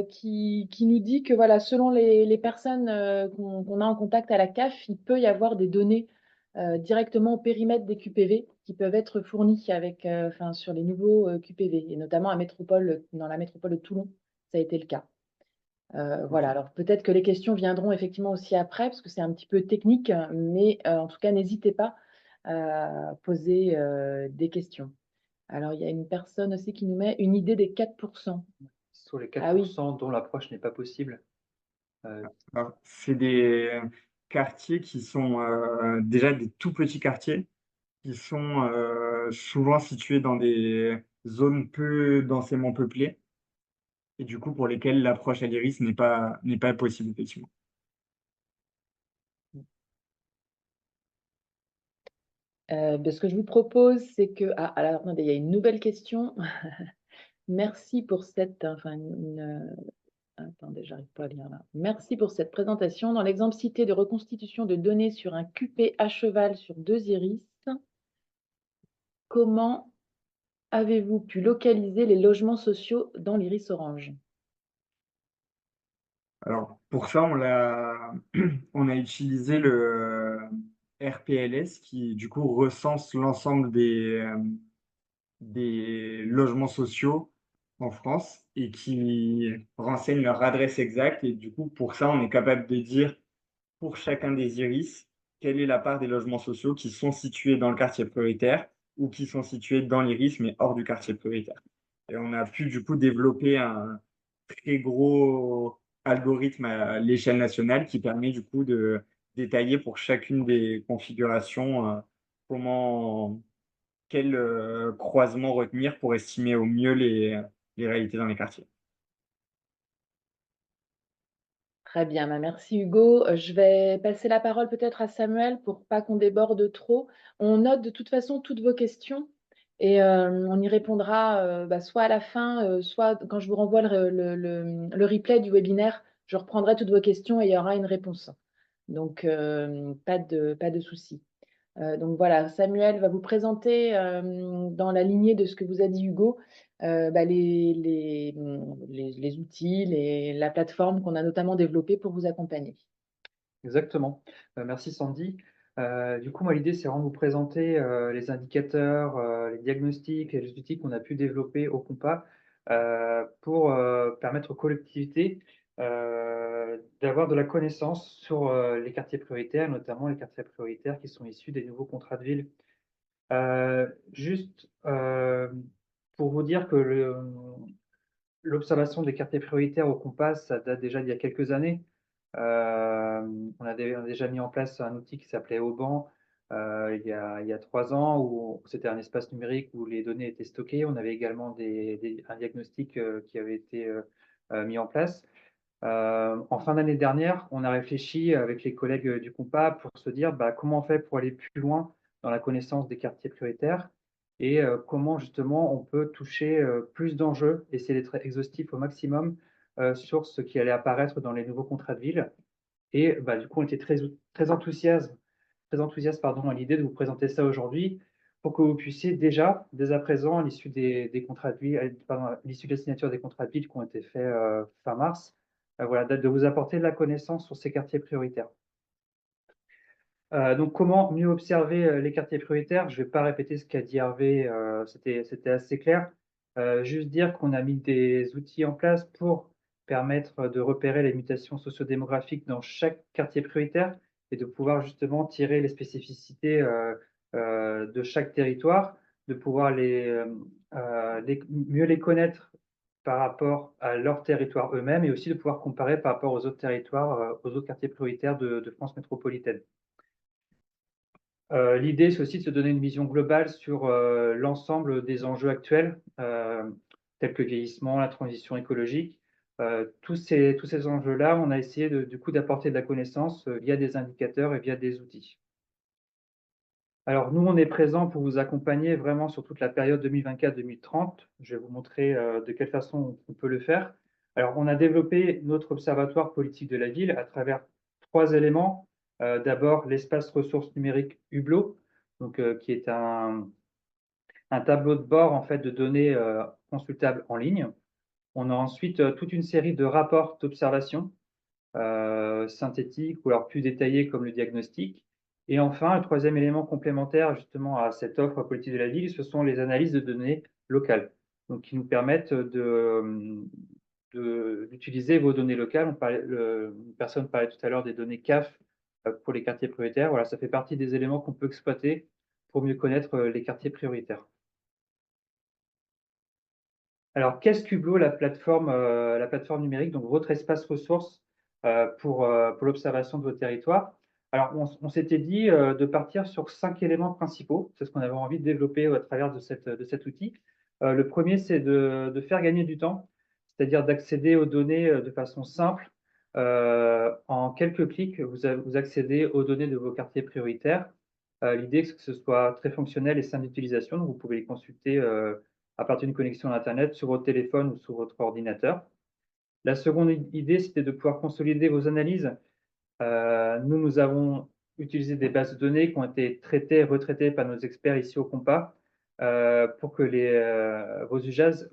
qui nous dit que voilà, selon les personnes qu'on a en contact à la CAF, il peut y avoir des données directement au périmètre des QPV qui peuvent être fournies enfin, sur les nouveaux QPV, et notamment dans la métropole de Toulon, ça a été le cas. Voilà, alors peut-être que les questions viendront effectivement aussi après, parce que c'est un petit peu technique, mais en tout cas, n'hésitez pas à poser des questions. Alors, il y a une personne aussi qui nous met une idée des 4%. Sur les Ah oui, 4% dont l'approche n'est pas possible. Alors, c'est des quartiers qui sont, déjà des tout petits quartiers qui sont, souvent situés dans des zones peu densément peuplées et du coup pour lesquelles l'approche à l'iris n'est pas possible effectivement. ce que je vous propose, c'est que... Ah, alors, attendez, il y a une nouvelle question. Merci pour cette... Enfin, attendez, j'arrive pas à lire là. Merci pour cette présentation. Dans l'exemple cité de reconstitution de données sur un QP à cheval sur 2 iris, comment avez-vous pu localiser les logements sociaux dans l'iris orange? Alors pour ça, on a utilisé le RPLS qui du coup recense l'ensemble des logements sociaux en France et qui renseigne leur adresse exacte et du coup pour ça, on est capable de dire pour chacun des iris, quelle est la part des logements sociaux qui sont situés dans le quartier prioritaire ou qui sont situés dans l'iris mais hors du quartier prioritaire. Et on a pu du coup développer un très gros algorithme à l'échelle nationale qui permet du coup de détailler pour chacune des configurations comment, quel croisement retenir pour estimer au mieux les réalités dans les quartiers. Très bien, bah, merci Hugo. Je vais passer la parole peut-être à Samuel pour pas qu'on déborde trop. On note de toute façon toutes vos questions et on y répondra bah, soit à la fin, soit quand je vous renvoie le replay du webinaire, je reprendrai toutes vos questions et il y aura une réponse. Donc, pas de souci. Donc voilà, Samuel va vous présenter dans la lignée de ce que vous a dit Hugo, bah, les outils, la plateforme qu'on a notamment développée pour vous accompagner. Exactement. Merci Sandy. Du coup, moi, l'idée, c'est vraiment de vous présenter les indicateurs, les diagnostics et les outils qu'on a pu développer au Compas pour permettre aux collectivités d'avoir de la connaissance sur les quartiers prioritaires, notamment les quartiers prioritaires qui sont issus des nouveaux contrats de ville. Juste pour vous dire que l'observation des quartiers prioritaires au Compas, ça date déjà d'il y a quelques années. On a déjà mis en place un outil qui s'appelait Auban il y a 3 ans, où c'était un espace numérique où les données étaient stockées. On avait également un diagnostic qui avait été mis en place. En fin d'année dernière, on a réfléchi avec les collègues du Compas pour se dire bah, comment on fait pour aller plus loin dans la connaissance des quartiers prioritaires et comment justement on peut toucher plus d'enjeux, essayer d'être exhaustif au maximum sur ce qui allait apparaître dans les nouveaux contrats de ville. Et bah, du coup, on était très enthousiaste pardon, à l'idée de vous présenter ça aujourd'hui pour que vous puissiez déjà, dès à présent, à l'issue des contrats de ville, pardon, à l'issue de la signature des contrats de ville qui ont été faits fin mars, voilà, de vous apporter de la connaissance sur ces quartiers prioritaires. Donc, comment mieux observer les quartiers prioritaires? Je ne vais pas répéter ce qu'a dit Hervé, c'était assez clair. Juste dire qu'on a mis des outils en place pour permettre de repérer les mutations sociodémographiques dans chaque quartier prioritaire et de pouvoir justement tirer les spécificités de chaque territoire, de pouvoir mieux les connaître par rapport à leur territoire eux-mêmes et aussi de pouvoir comparer par rapport aux autres territoires, aux autres quartiers prioritaires de France métropolitaine. L'idée, c'est aussi de se donner une vision globale sur l'ensemble des enjeux actuels, tels que le vieillissement, la transition écologique. Tous ces enjeux-là, on a essayé du coup d'apporter de la connaissance via des indicateurs et via des outils. Alors nous, on est présent pour vous accompagner vraiment sur toute la période 2024-2030. Je vais vous montrer de quelle façon on peut le faire. Alors, on a développé notre observatoire politique de la ville à travers 3 éléments. D'abord, l'espace ressources numériques Hublot, donc, qui est un tableau de bord en fait, de données consultables en ligne. On a ensuite toute une série de rapports d'observation synthétiques ou alors plus détaillés comme le diagnostic. Et enfin, le troisième élément complémentaire justement à cette offre politique de la ville, ce sont les analyses de données locales, donc qui nous permettent d'utiliser vos données locales. Une personne parlait tout à l'heure des données CAF pour les quartiers prioritaires. Voilà, ça fait partie des éléments qu'on peut exploiter pour mieux connaître les quartiers prioritaires. Alors, qu'est-ce qu'Hublot, la plateforme numérique, donc votre espace ressources pour l'observation de vos territoires? Alors, on s'était dit de partir sur 5 éléments principaux. C'est ce qu'on avait envie de développer à travers de cet outil. Le premier, c'est de faire gagner du temps, c'est-à-dire d'accéder aux données de façon simple. En quelques clics, vous accédez aux données de vos quartiers prioritaires. L'idée, c'est que ce soit très fonctionnel et simple d'utilisation. Donc, vous pouvez les consulter à partir d'une connexion à Internet sur votre téléphone ou sur votre ordinateur. La seconde idée, c'était de pouvoir consolider vos analyses. Nous avons utilisé des bases de données qui ont été traitées et retraitées par nos experts ici au Compas pour que vos usages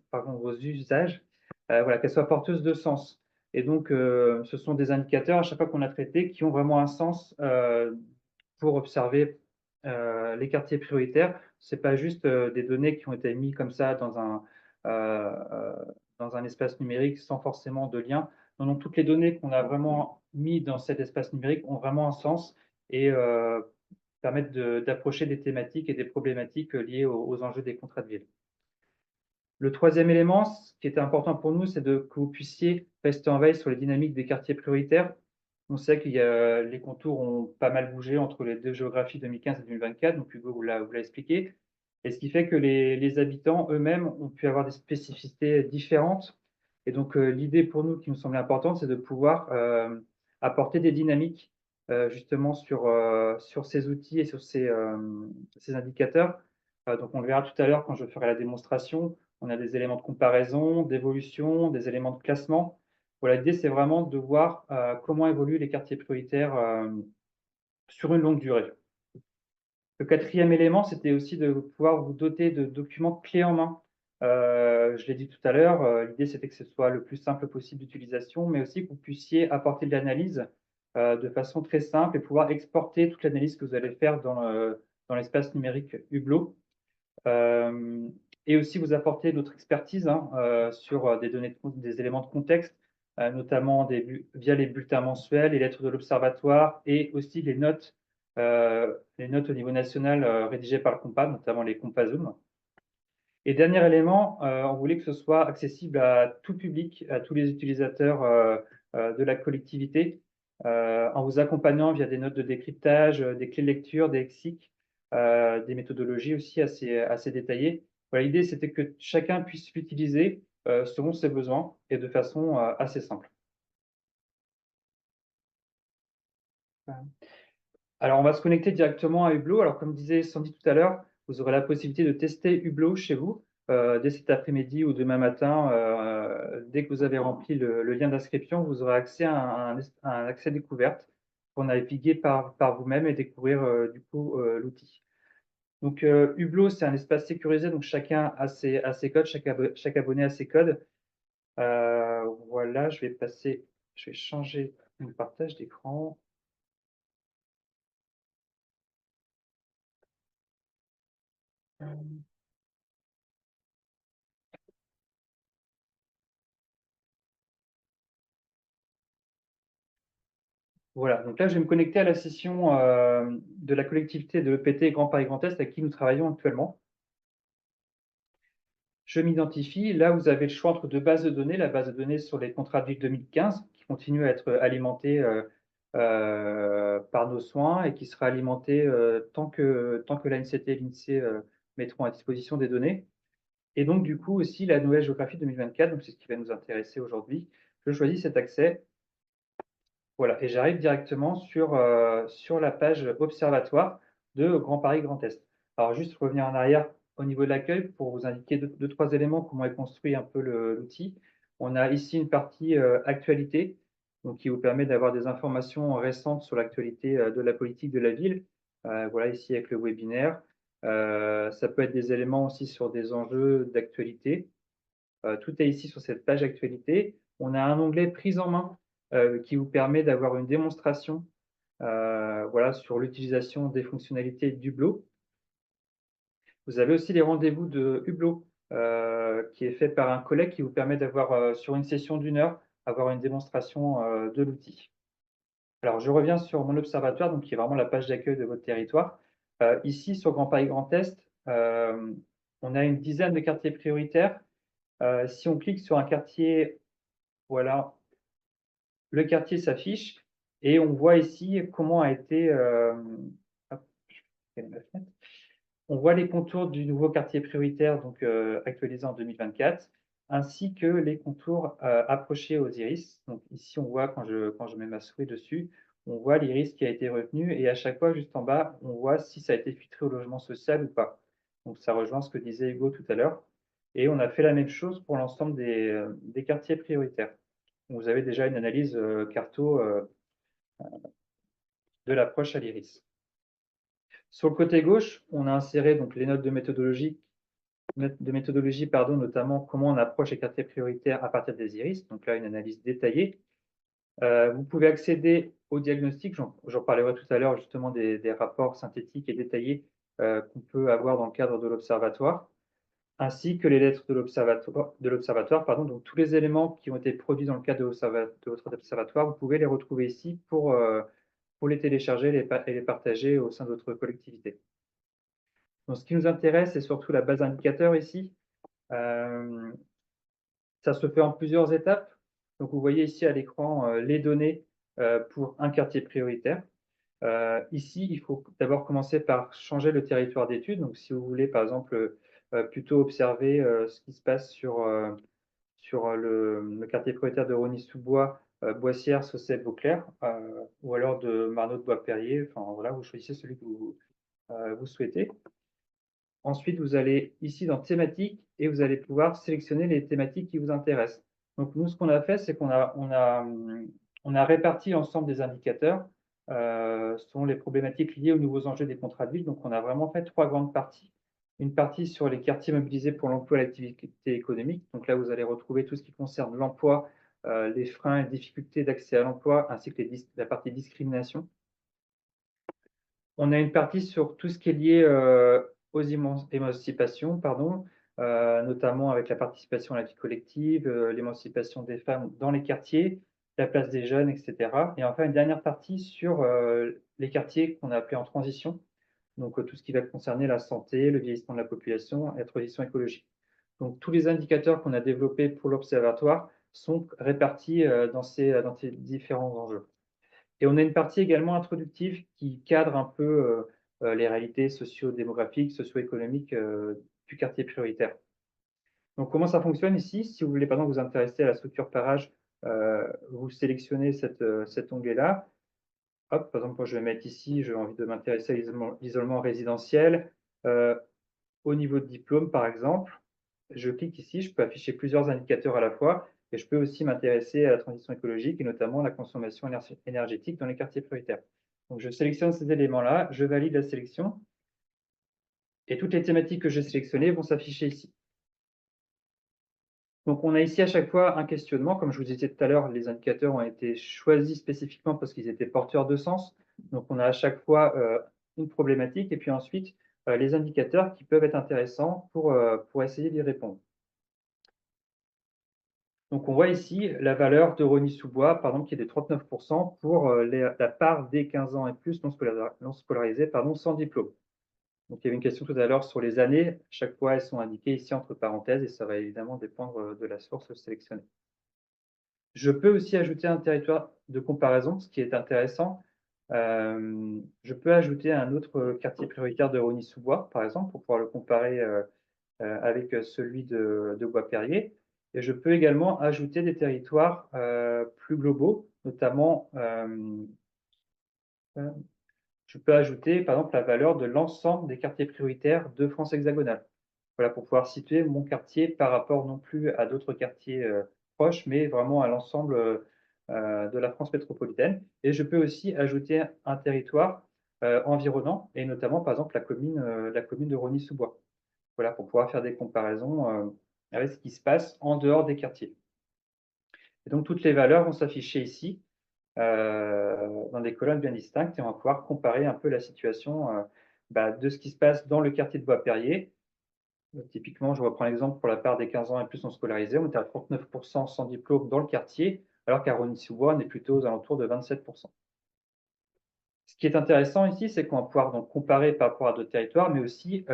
voilà, qu'elles soient porteuses de sens. Et donc, ce sont des indicateurs à chaque fois qu'on a traité qui ont vraiment un sens pour observer les quartiers prioritaires. Ce n'est pas juste des données qui ont été mises comme ça dans un espace numérique sans forcément de lien. Non, non, toutes les données qu'on a vraiment mises dans cet espace numérique ont vraiment un sens et permettent d'approcher des thématiques et des problématiques liées aux enjeux des contrats de ville. Le troisième élément, ce qui était important pour nous, c'est que vous puissiez rester en veille sur les dynamiques des quartiers prioritaires. On sait que les contours ont pas mal bougé entre les 2 géographies 2015 et 2024, donc Hugo vous l'a expliqué. Et ce qui fait que les habitants eux-mêmes ont pu avoir des spécificités différentes. Et donc, l'idée pour nous qui nous semblait importante, c'est de pouvoir apporter des dynamiques justement sur ces outils et sur ces indicateurs. Donc, on le verra tout à l'heure quand je ferai la démonstration. On a des éléments de comparaison, d'évolution, des éléments de classement. Voilà, l'idée, c'est vraiment de voir comment évoluent les quartiers prioritaires sur une longue durée. Le quatrième élément, c'était aussi de pouvoir vous doter de documents clés en main. Je l'ai dit tout à l'heure, l'idée, c'était que ce soit le plus simple possible d'utilisation, mais aussi que vous puissiez apporter de l'analyse de façon très simple et pouvoir exporter toute l'analyse que vous allez faire dans l'espace numérique Hublot. Et aussi vous apporter d'autres expertises sur des données, des éléments de contexte, notamment via les bulletins mensuels, les lettres de l'Observatoire et aussi les notes au niveau national rédigées par le Compas, notamment les Compazoom. Et dernier élément, on voulait que ce soit accessible à tout public, à tous les utilisateurs de la collectivité, en vous accompagnant via des notes de décryptage, des clés de lecture, des lexiques, des méthodologies aussi assez détaillées. Voilà, l'idée, c'était que chacun puisse l'utiliser selon ses besoins et de façon assez simple. Alors, on va se connecter directement à Hublot. Alors, comme disait Sandy tout à l'heure, vous aurez la possibilité de tester Hublot chez vous dès cet après-midi ou demain matin. Dès que vous avez rempli le lien d'inscription, vous aurez accès à un accès découverte pour naviguer par vous-même et découvrir du coup l'outil. Donc, Hublot, c'est un espace sécurisé, donc chacun a ses codes, chaque abonné a ses codes. Voilà, je vais changer mon partage d'écran. Voilà, donc là, je vais me connecter à la session de la collectivité de l'EPT Grand Paris Grand Est avec qui nous travaillons actuellement. Je m'identifie. Là, vous avez le choix entre deux bases de données. La base de données sur les contrats de ville 2015 qui continue à être alimentée par nos soins et qui sera alimentée tant que l'ANCT et l'INSEE mettront à disposition des données. Et donc, du coup, aussi la nouvelle géographie 2024, donc c'est ce qui va nous intéresser aujourd'hui. Je choisis cet accès. Voilà, et j'arrive directement sur la page observatoire de Grand Paris Grand Est. Alors, juste revenir en arrière au niveau de l'accueil pour vous indiquer deux, trois éléments, comment est construit un peu l'outil. On a ici une partie actualité, donc qui vous permet d'avoir des informations récentes sur l'actualité de la politique de la ville. Voilà, ici avec le webinaire. Ça peut être des éléments aussi sur des enjeux d'actualité. Tout est ici sur cette page actualité. On a un onglet prise en main qui vous permet d'avoir une démonstration voilà, sur l'utilisation des fonctionnalités d'Hublot. Vous avez aussi les rendez-vous de Hublot qui est fait par un collègue qui vous permet d'avoir sur une session d'1 heure, avoir une démonstration de l'outil. Alors, je reviens sur mon observatoire, donc qui est vraiment la page d'accueil de votre territoire. Ici, sur Grand Paris Grand Est, on a une dizaine de quartiers prioritaires. Si on clique sur un quartier, voilà, le quartier s'affiche et on voit ici comment a été. Hop, je vais ma fenêtre. On voit les contours du nouveau quartier prioritaire, donc actualisé en 2024, ainsi que les contours approchés aux iris. Donc ici, on voit quand je mets ma souris dessus, on voit l'iris qui a été retenu et à chaque fois, juste en bas, on voit si ça a été filtré au logement social ou pas. Donc ça rejoint ce que disait Hugo tout à l'heure. Et on a fait la même chose pour l'ensemble des quartiers prioritaires. Vous avez déjà une analyse carto de l'approche à l'iris. Sur le côté gauche, on a inséré donc les notes de méthodologie, notamment comment on approche les quartiers prioritaires à partir des iris. Donc là, une analyse détaillée. Vous pouvez accéder au diagnostic, j'en parlerai tout à l'heure justement des rapports synthétiques et détaillés qu'on peut avoir dans le cadre de l'observatoire, ainsi que les lettres de l'observatoire, donc tous les éléments qui ont été produits dans le cadre de votre observatoire, vous pouvez les retrouver ici pour les télécharger et les partager au sein de votre collectivité. Donc, ce qui nous intéresse, c'est surtout la base indicateur ici. Ça se fait en plusieurs étapes. Donc, vous voyez ici à l'écran les données pour un quartier prioritaire. Ici, il faut d'abord commencer par changer le territoire d'étude. Donc, si vous voulez, par exemple, plutôt observer ce qui se passe sur le quartier prioritaire de Rosny-sous-Bois, Boissière, Saucelles, Vauclair, ou alors de Marnaud de Bois-Perrier. Enfin, voilà, vous choisissez celui que vous souhaitez. Ensuite, vous allez ici dans thématiques et vous allez pouvoir sélectionner les thématiques qui vous intéressent. Donc, nous, ce qu'on a fait, c'est qu'on a réparti l'ensemble des indicateurs selon les problématiques liées aux nouveaux enjeux des contrats de ville. Donc, on a vraiment fait 3 grandes parties. Une partie sur les quartiers mobilisés pour l'emploi et l'activité économique. Donc là, vous allez retrouver tout ce qui concerne l'emploi, les freins et difficultés d'accès à l'emploi, ainsi que la partie discrimination. On a une partie sur tout ce qui est lié aux émancipations, notamment avec la participation à la vie collective, l'émancipation des femmes dans les quartiers, la place des jeunes, etc. Et enfin, une dernière partie sur les quartiers qu'on a appelés en transition, donc tout ce qui va concerner la santé, le vieillissement de la population et la transition écologique. Donc tous les indicateurs qu'on a développés pour l'observatoire sont répartis dans ces différents enjeux. Et on a une partie également introductive qui cadre un peu les réalités socio-démographiques, socio-économiques du quartier prioritaire. Donc, comment ça fonctionne ici? Si vous voulez, par exemple, vous intéresser à la structure parage, vous sélectionnez cet onglet-là. Hop, par exemple, moi, je vais mettre ici, j'ai envie de m'intéresser à l'isolement résidentiel. Au niveau de diplôme, par exemple, je clique ici, je peux afficher plusieurs indicateurs à la fois et je peux aussi m'intéresser à la transition écologique et notamment la consommation énergétique dans les quartiers prioritaires. Donc, je sélectionne ces éléments-là, je valide la sélection et toutes les thématiques que j'ai sélectionnées vont s'afficher ici. Donc, on a ici à chaque fois un questionnement. Comme je vous disais tout à l'heure, les indicateurs ont été choisis spécifiquement parce qu'ils étaient porteurs de sens. Donc, on a à chaque fois une problématique et puis ensuite les indicateurs qui peuvent être intéressants pour essayer d'y répondre. Donc, on voit ici la valeur de Rosny-sous-Bois, par exemple, qui est de 39% pour la part des 15 ans et plus non scolarisés sans diplôme. Donc, il y avait une question tout à l'heure sur les années. Chaque fois, elles sont indiquées ici entre parenthèses et ça va évidemment dépendre de la source sélectionnée. Je peux aussi ajouter un territoire de comparaison, ce qui est intéressant. Je peux ajouter un autre quartier prioritaire de Rosny-sous-Bois, par exemple, pour pouvoir le comparer avec celui de Bois-Perrier. Et je peux également ajouter des territoires plus globaux, notamment, je peux ajouter par exemple la valeur de l'ensemble des quartiers prioritaires de France hexagonale. Voilà, pour pouvoir situer mon quartier par rapport non plus à d'autres quartiers proches, mais vraiment à l'ensemble de la France métropolitaine. Et je peux aussi ajouter un territoire environnant, et notamment par exemple la commune de Rosny-sous-Bois. Voilà, pour pouvoir faire des comparaisons avec ce qui se passe en dehors des quartiers. Et donc, toutes les valeurs vont s'afficher ici, dans des colonnes bien distinctes, et on va pouvoir comparer un peu la situation de ce qui se passe dans le quartier de Bois-Perrier. Typiquement, je reprends l'exemple pour la part des 15 ans et plus non scolarisés, on était à 39% sans diplôme dans le quartier, alors qu'à Rosny-sous-Bois, on est plutôt aux alentours de 27%. Ce qui est intéressant ici, c'est qu'on va pouvoir donc comparer par rapport à d'autres territoires, mais aussi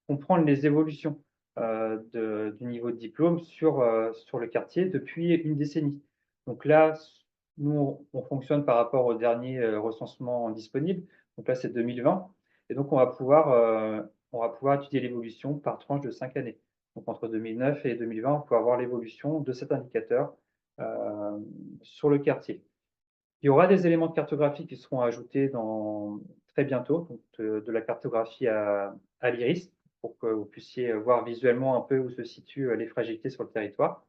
comprendre les évolutions du niveau de diplôme sur le quartier depuis une décennie. Donc là, nous, on fonctionne par rapport au dernier recensement disponible. Donc là, c'est 2020. Et donc, on va pouvoir étudier l'évolution par tranche de 5 années. Donc, entre 2009 et 2020, on peut avoir l'évolution de cet indicateur sur le quartier. Il y aura des éléments de cartographie qui seront ajoutés très bientôt, donc de la cartographie à l'iris, pour que vous puissiez voir visuellement un peu où se situent les fragilités sur le territoire.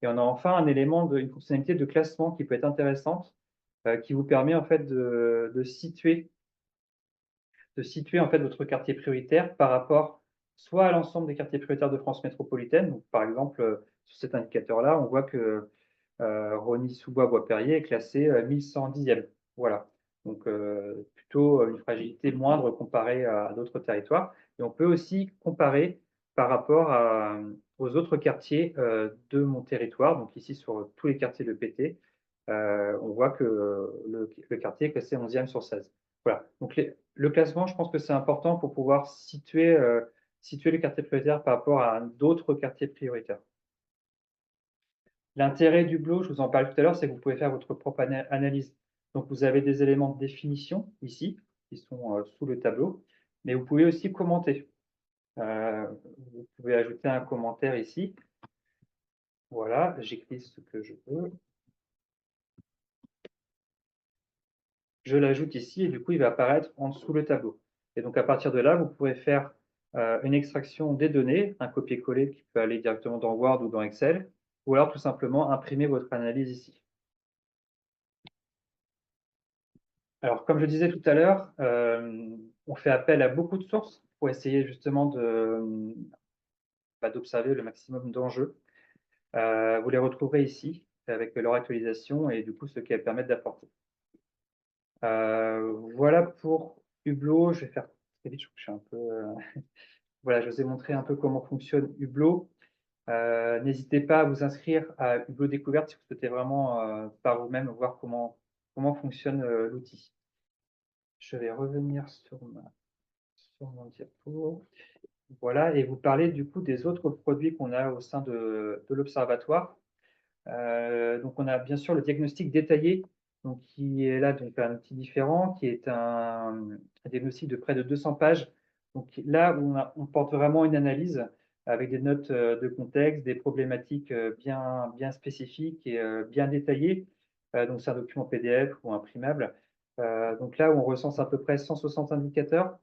Et on a enfin un élément une fonctionnalité de classement qui peut être intéressante, qui vous permet en fait de situer en fait votre quartier prioritaire par rapport soit à l'ensemble des quartiers prioritaires de France métropolitaine. Donc, par exemple, sur cet indicateur-là, on voit que Rosny-sous-Bois, Bois-Perrier est classé 1110e. Voilà. Donc, plutôt une fragilité moindre comparée à d'autres territoires. Et on peut aussi comparer par rapport aux autres quartiers de mon territoire. Donc, ici, sur tous les quartiers de PT, on voit que le quartier est classé 11e sur 16. Voilà. Donc, le classement, je pense que c'est important pour pouvoir situer les quartiers prioritaires par rapport à d'autres quartiers prioritaires. L'intérêt du Hublot, je vous en parlais tout à l'heure, c'est que vous pouvez faire votre propre analyse. Donc, vous avez des éléments de définition ici, qui sont sous le tableau, mais vous pouvez aussi commenter. Vous pouvez ajouter un commentaire ici. Voilà, j'écris ce que je veux. Je l'ajoute ici et du coup, il va apparaître en dessous le tableau. Et donc, à partir de là, vous pourrez faire une extraction des données, un copier-coller qui peut aller directement dans Word ou dans Excel, ou alors tout simplement imprimer votre analyse ici. Alors, comme je disais tout à l'heure, on fait appel à beaucoup de sources pour essayer justement d'observer le maximum d'enjeux. Vous les retrouverez ici avec leur actualisation et du coup ce qu'elles permettent d'apporter. Voilà pour Hublot. Je vais faire très vite, je suis un peu. Voilà, je vous ai montré un peu comment fonctionne Hublot. N'hésitez pas à vous inscrire à Hublot Découverte si vous souhaitez vraiment par vous-même voir comment fonctionne l'outil. Je vais revenir sur mon diapo. Voilà, et vous parlez du coup des autres produits qu'on a au sein de l'Observatoire. Donc, on a bien sûr le diagnostic détaillé, donc, qui est là donc, un outil différent, qui est un diagnostic de près de 200 pages. Donc, là où on porte vraiment une analyse avec des notes de contexte, des problématiques bien spécifiques et bien détaillées. Donc, c'est un document PDF ou imprimable. Donc là où on recense à peu près 160 indicateurs,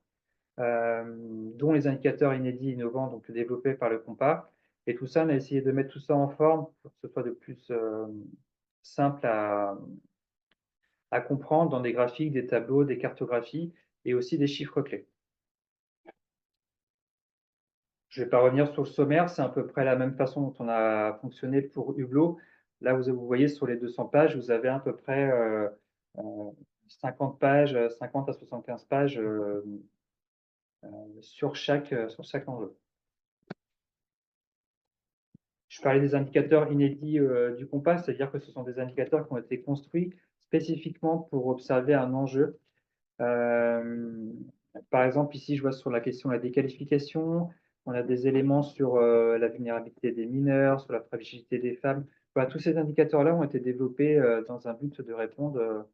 dont les indicateurs inédits innovants, donc développés par le compas. Et tout ça, on a essayé de mettre tout ça en forme pour que ce soit de plus simple à comprendre dans des graphiques, des tableaux, des cartographies et aussi des chiffres clés. Je ne vais pas revenir sur le sommaire, c'est à peu près la même façon dont on a fonctionné pour Hublot. Là, vous voyez sur les 200 pages, vous avez à peu près 50 pages, 50 à 75 pages sur chaque enjeu. Je parlais des indicateurs inédits du compas, c'est-à-dire que ce sont des indicateurs qui ont été construits spécifiquement pour observer un enjeu. Par exemple, ici, je vois sur la question de la déqualification, on a des éléments sur la vulnérabilité des mineurs, sur la fragilité des femmes. Voilà, tous ces indicateurs-là ont été développés dans un but de répondre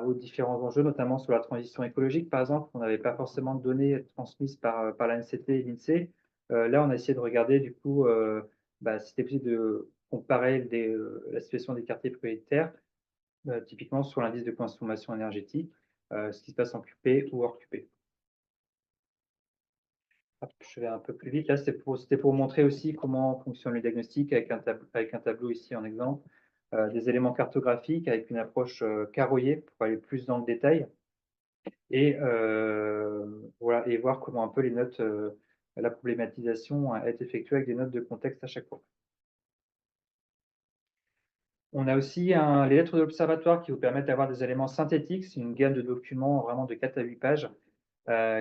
aux différents enjeux, notamment sur la transition écologique, par exemple. On n'avait pas forcément de données transmises par l'ANCT et l'INSEE. Là, on a essayé de regarder, du coup, si c'était possible de comparer la situation des quartiers prioritaires, typiquement sur l'indice de consommation énergétique, ce qui se passe en QP ou hors QP. Hop, je vais un peu plus vite. Là, c'était pour montrer aussi comment fonctionne le diagnostic avec un tableau ici en exemple, des éléments cartographiques avec une approche carroyée pour aller plus dans le détail et, voilà, et voir comment un peu les notes, la problématisation est effectuée avec des notes de contexte à chaque fois. On a aussi les lettres de l'observatoire qui vous permettent d'avoir des éléments synthétiques. C'est une gamme de documents vraiment de 4 à 8 pages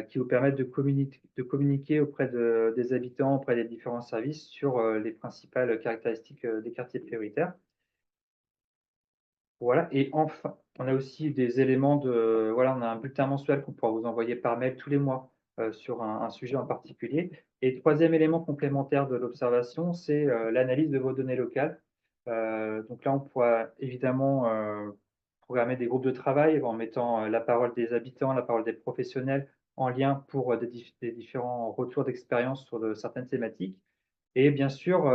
qui vous permettent de communiquer auprès des habitants, auprès des différents services sur les principales caractéristiques des quartiers prioritaires. Voilà. Et enfin, on a aussi des éléments voilà, on a un bulletin mensuel qu'on pourra vous envoyer par mail tous les mois sur un sujet en particulier. Et troisième élément complémentaire de l'observation, c'est l'analyse de vos données locales. Donc là, on pourra évidemment programmer des groupes de travail en mettant la parole des habitants, la parole des professionnels en lien pour des différents retours d'expérience sur certaines thématiques. Et bien sûr,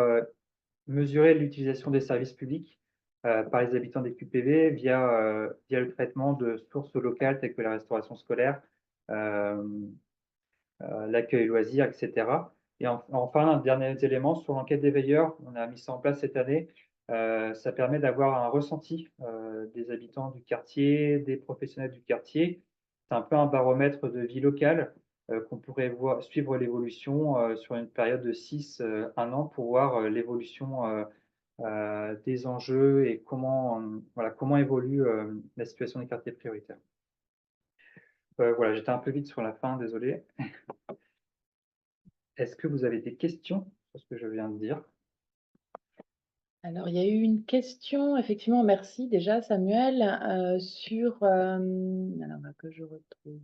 mesurer l'utilisation des services publics par les habitants des QPV via le traitement de sources locales telles que la restauration scolaire, l'accueil loisirs, etc. Et enfin, un dernier élément sur l'enquête des veilleurs, on a mis ça en place cette année. Ça permet d'avoir un ressenti des habitants du quartier, des professionnels du quartier. C'est un peu un baromètre de vie locale qu'on pourrait suivre l'évolution sur une période de 1 an pour voir l'évolution des enjeux et comment évolue la situation des quartiers prioritaires. Voilà, j'étais un peu vite sur la fin, désolé. Est-ce que vous avez des questions sur ce que je viens de dire? Alors, il y a eu une question, effectivement, merci déjà Samuel, sur, alors que je retrouve,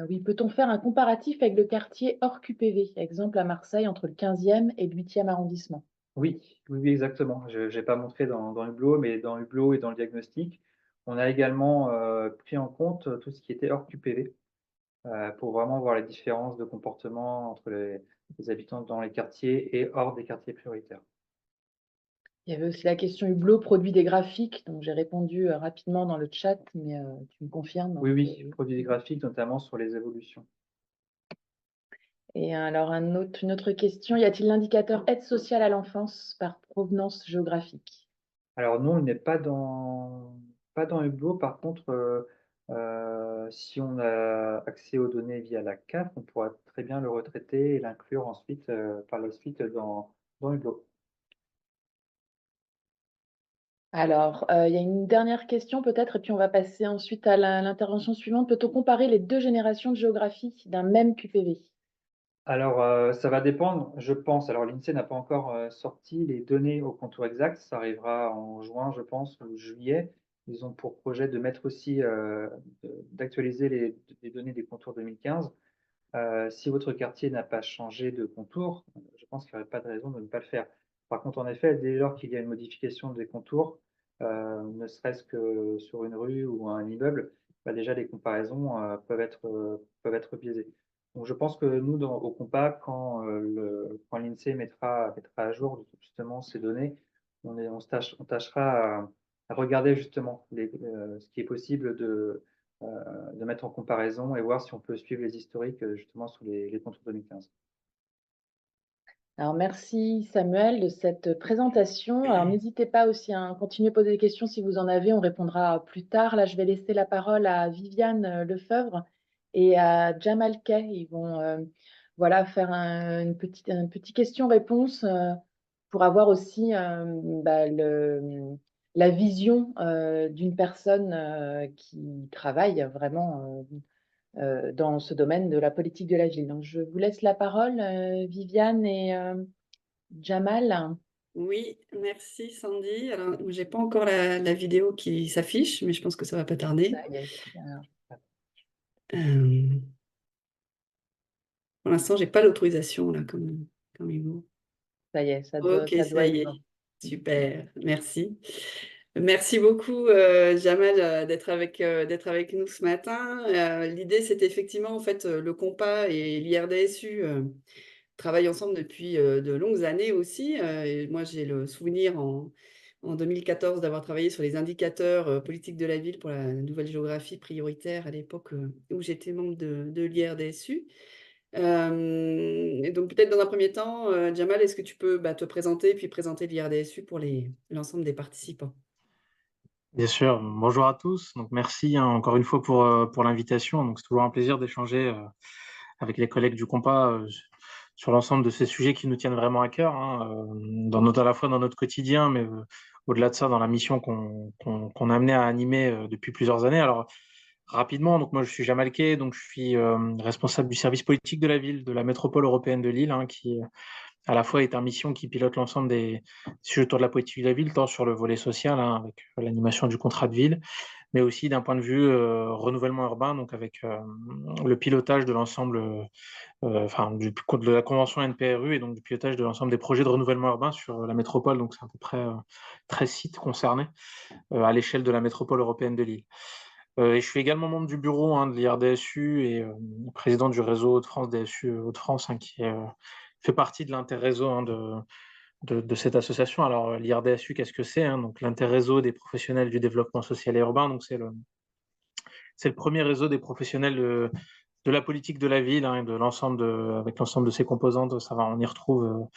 oui, peut-on faire un comparatif avec le quartier hors QPV, exemple à Marseille entre le 15e et le 8e arrondissement? Oui, oui, exactement. Je n'ai pas montré dans Hublot, mais dans Hublot et dans le diagnostic, on a également pris en compte tout ce qui était hors QPV pour vraiment voir les différences de comportement entre les habitants dans les quartiers et hors des quartiers prioritaires. Il y avait aussi la question Hublot produit des graphiques, donc j'ai répondu rapidement dans le chat, mais tu me confirmes? Oui, oui, produit des graphiques, notamment sur les évolutions. Et alors une autre question, y a-t-il l'indicateur aide sociale à l'enfance par provenance géographique? Alors non, il n'est pas dans Hublot. Par contre, si on a accès aux données via la CAF, on pourra très bien le retraiter et l'inclure ensuite, par la suite dans Hublot. Alors, il y a une dernière question peut-être, et puis on va passer ensuite à l'intervention suivante. Peut-on comparer les 2 générations de géographie d'un même QPV? Alors, ça va dépendre, je pense. Alors, l'INSEE n'a pas encore sorti les données au contour exact. Ça arrivera en juin, je pense, ou juillet. Ils ont pour projet de mettre aussi, d'actualiser les données des contours 2015. Si votre quartier n'a pas changé de contour, je pense qu'il n'y aurait pas de raison de ne pas le faire. Par contre, en effet, dès lors qu'il y a une modification des contours, ne serait-ce que sur une rue ou un immeuble, déjà les comparaisons peuvent être biaisées. Donc, je pense que nous, au compas, quand l'INSEE mettra à jour justement ces données, on tâchera regarder justement ce qui est possible de mettre en comparaison et voir si on peut suivre les historiques justement sous les contours 2015. Alors, merci Samuel de cette présentation. Alors, n'hésitez pas aussi à continuer à poser des questions si vous en avez. On répondra plus tard. Là, je vais laisser la parole à Viviane Lefebvre et à Jamal Kay. Ils vont voilà, faire un petit question-réponse pour avoir aussi la vision d'une personne qui travaille vraiment dans ce domaine de la politique de la ville. Donc, je vous laisse la parole, Viviane et Jamal. Oui, merci Sandy. Alors, j'ai pas encore la vidéo qui s'affiche, mais je pense que ça va pas tarder. Ça y est. Alors, Euh, Pour l'instant, j'ai pas l'autorisation là, comme Hugo. ça y est, ça Ok, doit ça y est. être bon. Super, merci. Merci beaucoup, Jamal, d'être avec nous ce matin. L'idée, c'est effectivement, en fait, le Compas et l'IRDSU travaillent ensemble depuis de longues années aussi. Et moi, j'ai le souvenir en 2014 d'avoir travaillé sur les indicateurs politiques de la ville pour la nouvelle géographie prioritaire à l'époque où j'étais membre de l'IRDSU. Et donc peut-être dans un premier temps, Jamal, est-ce que tu peux te présenter puis présenter l'IRDSU pour l'ensemble des participants? Bien sûr, bonjour à tous. Donc merci encore une fois pour l'invitation. Donc c'est toujours un plaisir d'échanger avec les collègues du Compas sur l'ensemble de ces sujets qui nous tiennent vraiment à cœur, à la fois dans notre quotidien, mais au-delà de ça, dans la mission qu'on a amené à animer depuis plusieurs années. Alors rapidement, donc moi je suis Jamal Kay, donc je suis responsable du service politique de la ville, de la métropole européenne de Lille, qui à la fois est un mission qui pilote l'ensemble des sujets autour de la politique de la ville, tant sur le volet social, avec l'animation du contrat de ville, mais aussi d'un point de vue renouvellement urbain, donc avec le pilotage de l'ensemble, de la convention NPRU et donc du pilotage de l'ensemble des projets de renouvellement urbain sur la métropole. Donc c'est à peu près 13 sites concernés à l'échelle de la métropole européenne de Lille. Et je suis également membre du bureau de l'IRDSU et président du réseau Hauts-de-France DSU Hauts-de-France, qui fait partie de l'interréseau de cette association. Alors, l'IRDSU, qu'est-ce que c'est Donc, l'interréseau des professionnels du développement social et urbain. Donc, c'est le premier réseau des professionnels de la politique de la ville, et de avec l'ensemble de ses composantes. On y retrouve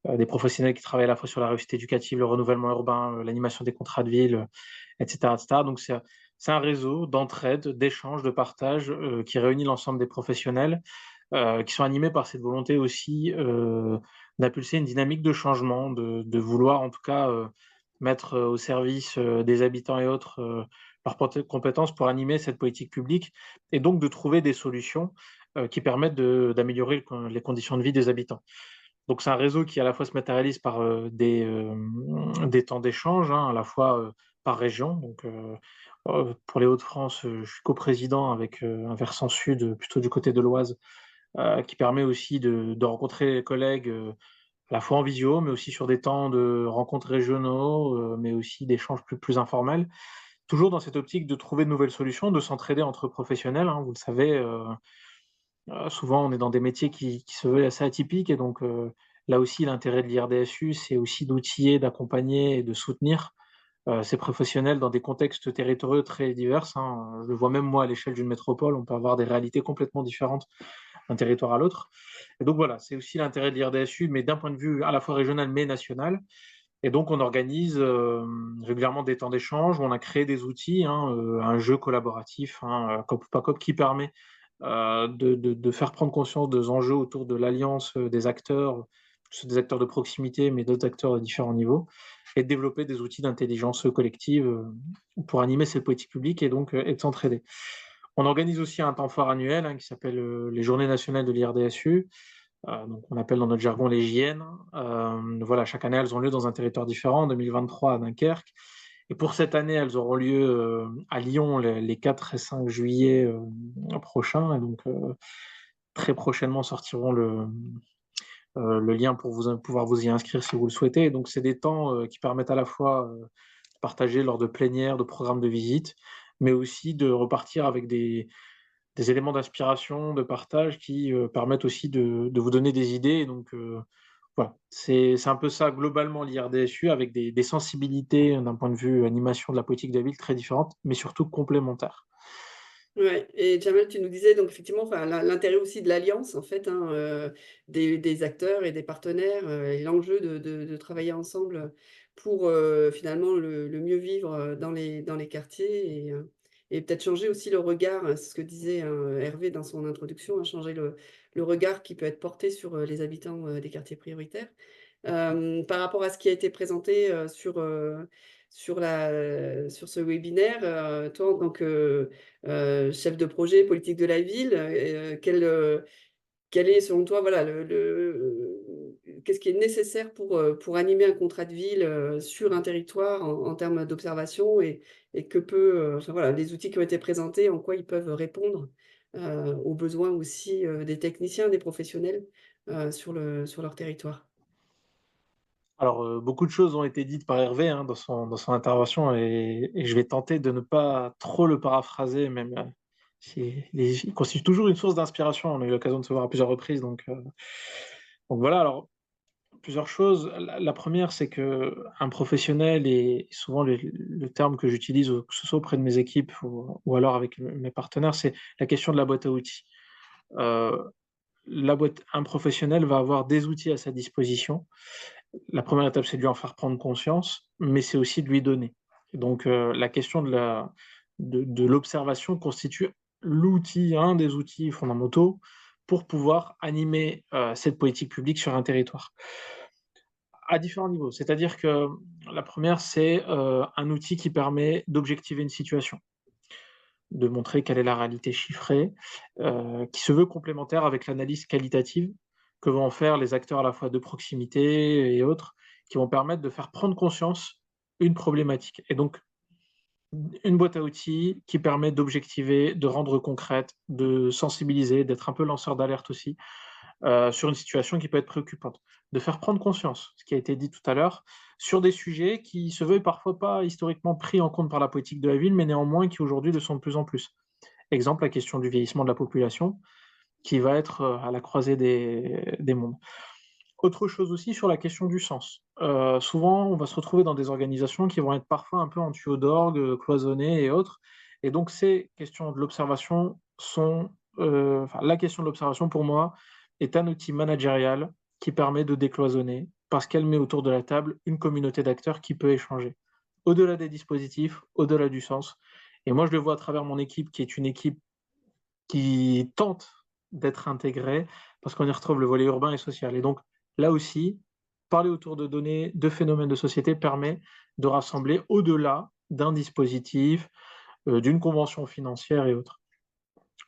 des professionnels qui travaillent à la fois sur la réussite éducative, le renouvellement urbain, l'animation des contrats de ville, etc., etc. Donc, c'est un réseau d'entraide, d'échange, de partage qui réunit l'ensemble des professionnels qui sont animés par cette volonté aussi d'impulser une dynamique de changement, de vouloir en tout cas mettre au service des habitants et autres leurs compétences pour animer cette politique publique et donc de trouver des solutions qui permettent d'améliorer les conditions de vie des habitants. Donc c'est un réseau qui à la fois se matérialise par des temps d'échange, à la fois par région. Donc pour les Hauts-de-France, je suis coprésident avec un versant sud, plutôt du côté de l'Oise, qui permet aussi de rencontrer les collègues à la fois en visio, mais aussi sur des temps de rencontres régionaux, mais aussi d'échanges plus informels. Toujours dans cette optique de trouver de nouvelles solutions, de s'entraider entre professionnels. Vous le savez, souvent on est dans des métiers qui se veulent assez atypiques, et donc là aussi l'intérêt de l'IRDSU, c'est aussi d'outiller, d'accompagner et de soutenir ces professionnels dans des contextes territoriaux très divers. Je le vois même moi à l'échelle d'une métropole, on peut avoir des réalités complètement différentes d'un territoire à l'autre. Et donc voilà, c'est aussi l'intérêt de l'IRDSU, mais d'un point de vue à la fois régional mais national. Et donc on organise régulièrement des temps d'échange, où on a créé des outils, un jeu collaboratif, Cop ou pas Cop, qui permet de faire prendre conscience des enjeux autour de l'alliance des acteurs, des acteurs de proximité, mais d'autres acteurs de différents niveaux, et de développer des outils d'intelligence collective pour animer cette politique publique et donc et de s'entraider. On organise aussi un temps fort annuel qui s'appelle les Journées nationales de l'IRDSU, donc on appelle dans notre jargon les JN. Voilà, chaque année, elles ont lieu dans un territoire différent. En 2023, à Dunkerque. Et pour cette année, elles auront lieu à Lyon les 4 et 5 juillet prochains. Et donc, très prochainement sortiront le lien pour pouvoir vous y inscrire si vous le souhaitez. Et donc, c'est des temps qui permettent à la fois de partager lors de plénières, de programmes de visite, mais aussi de repartir avec des éléments d'inspiration, de partage qui permettent aussi de vous donner des idées. Et donc, voilà, c'est un peu ça globalement l'IRDSU avec des sensibilités d'un point de vue animation de la politique de la ville très différentes, mais surtout complémentaires. Ouais, et Jamal, tu nous disais donc effectivement, enfin, l'intérêt aussi de l'alliance, en fait, hein, des acteurs et des partenaires, et l'enjeu de travailler ensemble pour finalement le mieux vivre dans les quartiers et peut-être changer aussi le regard, c'est ce que disait hein, Hervé dans son introduction, hein, changer le regard qui peut être porté sur les habitants des quartiers prioritaires. Par rapport à ce qui a été présenté sur ce webinaire, toi, en tant que chef de projet politique de la ville, quel est selon toi, voilà, qu'est-ce qui est nécessaire pour animer un contrat de ville sur un territoire en termes d'observation et que enfin, voilà, les outils qui ont été présentés, en quoi ils peuvent répondre aux besoins aussi des techniciens, des professionnels sur leur territoire. Alors, beaucoup de choses ont été dites par Hervé hein, dans son intervention et je vais tenter de ne pas trop le paraphraser, même il constitue toujours une source d'inspiration. On a eu l'occasion de se voir à plusieurs reprises. Donc voilà, alors plusieurs choses. La première, c'est qu'un professionnel, et souvent le terme que j'utilise, que ce soit auprès de mes équipes ou alors avec mes partenaires, c'est la question de la boîte à outils. Euh, un professionnel va avoir des outils à sa disposition. La première étape, c'est de lui en faire prendre conscience, mais c'est aussi de lui donner. Et donc, la question de l'observation constitue un des outils fondamentaux pour pouvoir animer cette politique publique sur un territoire à différents niveaux. C'est-à-dire que la première, c'est un outil qui permet d'objectiver une situation, de montrer quelle est la réalité chiffrée, qui se veut complémentaire avec l'analyse qualitative que vont en faire les acteurs à la fois de proximité et autres, qui vont permettre de faire prendre conscience une problématique. Et donc, une boîte à outils qui permet d'objectiver, de rendre concrète, de sensibiliser, d'être un peu lanceur d'alerte aussi, sur une situation qui peut être préoccupante, de faire prendre conscience, ce qui a été dit tout à l'heure, sur des sujets qui se veulent parfois pas historiquement pris en compte par la politique de la ville, mais néanmoins qui aujourd'hui le sont de plus en plus. Exemple, la question du vieillissement de la population, qui va être à la croisée des mondes. Autre chose aussi sur la question du sens. Souvent, on va se retrouver dans des organisations qui vont être parfois un peu en tuyau d'orgue, cloisonnées et autres. Et donc, ces questions de l'observation la question de l'observation, pour moi, est un outil managérial qui permet de décloisonner parce qu'elle met autour de la table une communauté d'acteurs qui peut échanger. Au-delà des dispositifs, au-delà du sens. Et moi, je le vois à travers mon équipe, qui est une équipe qui tente d'être intégrée parce qu'on y retrouve le volet urbain et social. Et donc, là aussi, parler autour de données, de phénomènes de société permet de rassembler au-delà d'un dispositif, d'une convention financière et autres.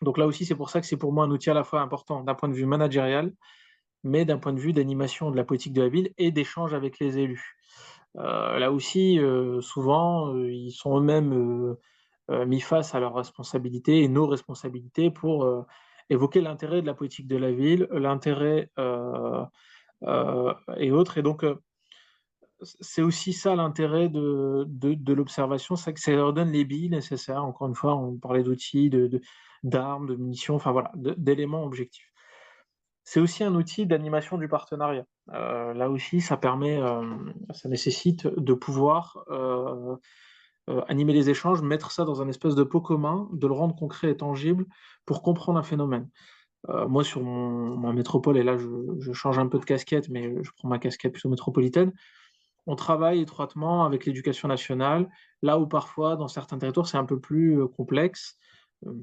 Donc là aussi, c'est pour ça que c'est pour moi un outil à la fois important d'un point de vue managérial, mais d'un point de vue d'animation de la politique de la ville et d'échange avec les élus. Là aussi, souvent, ils sont eux-mêmes mis face à leurs responsabilités et nos responsabilités pour évoquer l'intérêt de la politique de la ville, l'intérêt et autres. Et donc, c'est aussi ça l'intérêt de l'observation, c'est que ça leur donne les billes nécessaires. Encore une fois, on parlait d'outils, d'armes, de munitions, enfin voilà, d'éléments objectifs. C'est aussi un outil d'animation du partenariat. Là aussi, ça nécessite de pouvoir animer les échanges, mettre ça dans un espèce de pot commun, de le rendre concret et tangible pour comprendre un phénomène. Moi, sur ma métropole, et là je change un peu de casquette, mais je prends ma casquette plutôt métropolitaine, on travaille étroitement avec l'éducation nationale, là où parfois, dans certains territoires, c'est un peu plus complexe,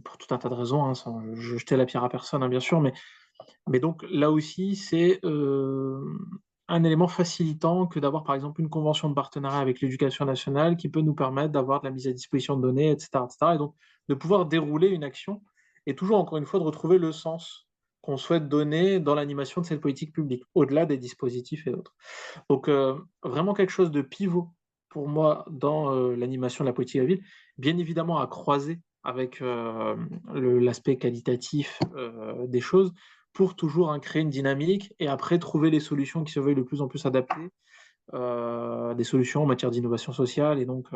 pour tout un tas de raisons, hein, sans jeter la pierre à personne, hein, bien sûr, mais donc là aussi, c'est un élément facilitant que d'avoir par exemple une convention de partenariat avec l'éducation nationale qui peut nous permettre d'avoir de la mise à disposition de données, etc., etc. Et donc de pouvoir dérouler une action et toujours encore une fois de retrouver le sens qu'on souhaite donner dans l'animation de cette politique publique, au-delà des dispositifs et autres. Donc vraiment quelque chose de pivot pour moi dans l'animation de la politique de la ville, bien évidemment à croiser avec l'aspect qualitatif des choses, pour toujours créer une dynamique et après trouver les solutions qui se veulent de plus en plus adaptées, des solutions en matière d'innovation sociale et donc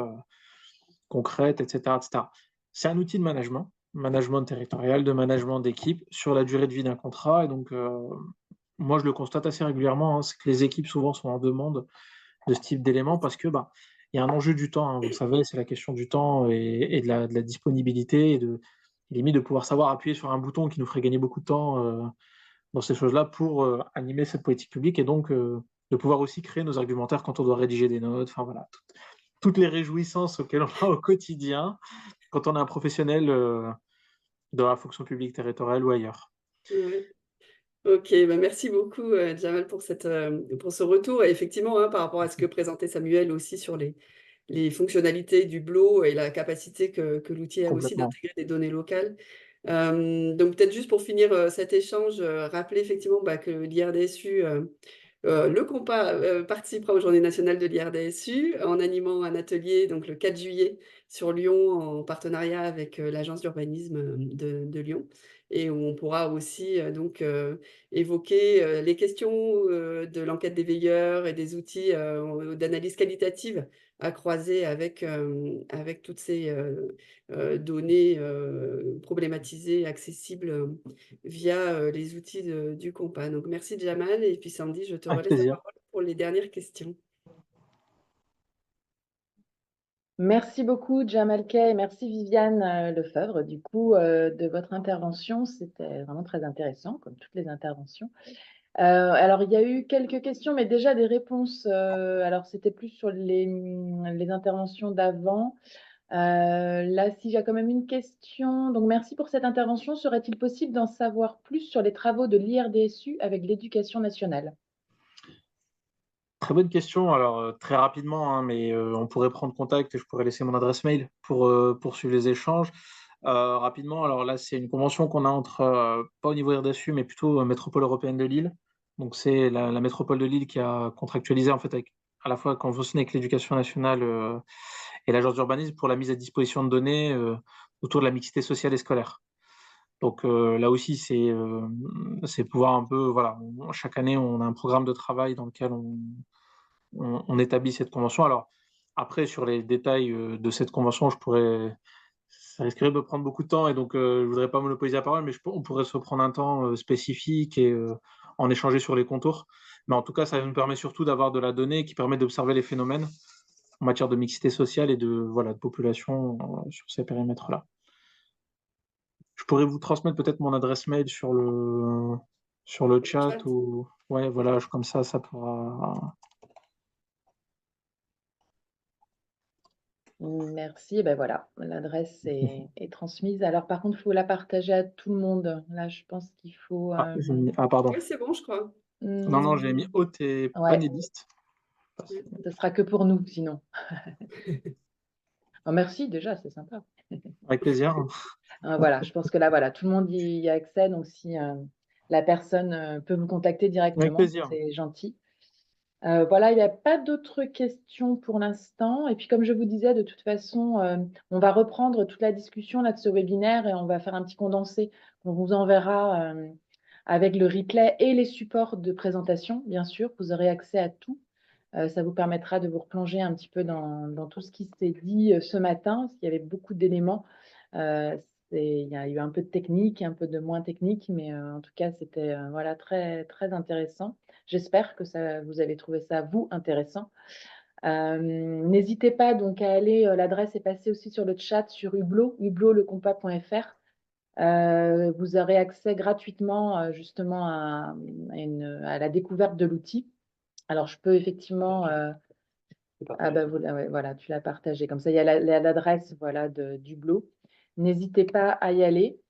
concrètes, etc., etc. C'est un outil de management territorial, de management d'équipe sur la durée de vie d'un contrat. Et donc, moi je le constate assez régulièrement, hein, c'est que les équipes souvent sont en demande de ce type d'éléments parce que il y a un enjeu du temps, hein, vous le savez, c'est la question du temps et de la disponibilité et limite de pouvoir savoir appuyer sur un bouton qui nous ferait gagner beaucoup de temps dans ces choses-là pour animer cette politique publique et donc de pouvoir aussi créer nos argumentaires quand on doit rédiger des notes, enfin voilà, toutes les réjouissances auxquelles on a au quotidien quand on est un professionnel dans la fonction publique territoriale ou ailleurs. Ouais. Ok, merci beaucoup Jamal pour pour ce retour. Et effectivement, hein, par rapport à ce que présentait Samuel aussi sur les fonctionnalités du BLO et la capacité que l'outil a aussi Complètement. d'intégrer des données locales. Donc peut-être juste pour finir cet échange, rappeler effectivement que l'IRDSU, le compas participera aux Journées nationales de l'IRDSU en animant un atelier donc le 4 juillet sur Lyon en partenariat avec l'agence d'urbanisme de Lyon et où on pourra aussi donc évoquer les questions de l'enquête des veilleurs et des outils d'analyse qualitative à croiser avec toutes ces données problématisées, accessibles via les outils du compas. Donc merci Jamal et puis Sandy, je te Avec relaisse la plaisir. parole pour les dernières questions. Merci beaucoup, Jamal Kay, et merci Viviane Lefebvre, du coup, de votre intervention. C'était vraiment très intéressant, comme toutes les interventions. Alors, il y a eu quelques questions, mais déjà des réponses. Alors, c'était plus sur les interventions d'avant. Là, si j'ai quand même une question. Donc, merci pour cette intervention. Serait-il possible d'en savoir plus sur les travaux de l'IRDSU avec l'éducation nationale? Très bonne question. Alors, très rapidement, hein, mais on pourrait prendre contact et je pourrais laisser mon adresse mail pour poursuivre les échanges. Rapidement, alors là, c'est une convention qu'on a entre, pas au niveau RDSU, mais plutôt Métropole européenne de Lille. Donc, c'est la métropole de Lille qui a contractualisé en fait avec, à la fois conventionné avec l'éducation nationale et l'agence d'urbanisme pour la mise à disposition de données autour de la mixité sociale et scolaire. Donc là aussi, c'est pouvoir un peu, voilà, chaque année, on a un programme de travail dans lequel on établit cette convention. Alors, après, sur les détails de cette convention, ça risquerait de prendre beaucoup de temps et donc je ne voudrais pas monopoliser la parole, mais on pourrait se prendre un temps spécifique et en échanger sur les contours. Mais en tout cas, ça nous permet surtout d'avoir de la donnée qui permet d'observer les phénomènes en matière de mixité sociale et de population sur ces périmètres-là. Je pourrais vous transmettre peut-être mon adresse mail sur le chat Chat. ou ouais, voilà, comme ça pourra. Merci. Ben voilà, l'adresse est transmise. Alors, par contre, il faut la partager à tout le monde. Là, je pense qu'il faut. Pardon. Oui, c'est bon, je crois. Non, j'ai mis hôte et Ouais. panéliste. Ce sera que pour nous, sinon. Oh, merci, déjà, c'est sympa. Avec plaisir. Voilà, je pense que là, voilà, tout le monde y a accès. Donc, si la personne peut vous contacter Avec directement, plaisir. c'est gentil. Voilà, il n'y a pas d'autres questions pour l'instant. Et puis, comme je vous disais, de toute façon, on va reprendre toute la discussion là, de ce webinaire et on va faire un petit condensé qu'on vous enverra avec le replay et les supports de présentation, bien sûr. Vous aurez accès à tout. Ça vous permettra de vous replonger un petit peu dans tout ce qui s'est dit ce matin, parce qu'il y avait beaucoup d'éléments. Il y a eu un peu de technique, un peu de moins technique, mais en tout cas, c'était voilà, très, très intéressant. J'espère que vous avez trouvé ça, vous, intéressant. N'hésitez pas donc à aller, l'adresse est passée aussi sur le chat sur Hublot, hublotlecompas.fr. Vous aurez accès gratuitement justement à la découverte de l'outil. Alors, je peux effectivement... Ah bah ouais, voilà, tu l'as partagé. Comme ça, il y a l'adresse voilà, du Hublot. N'hésitez pas à y aller.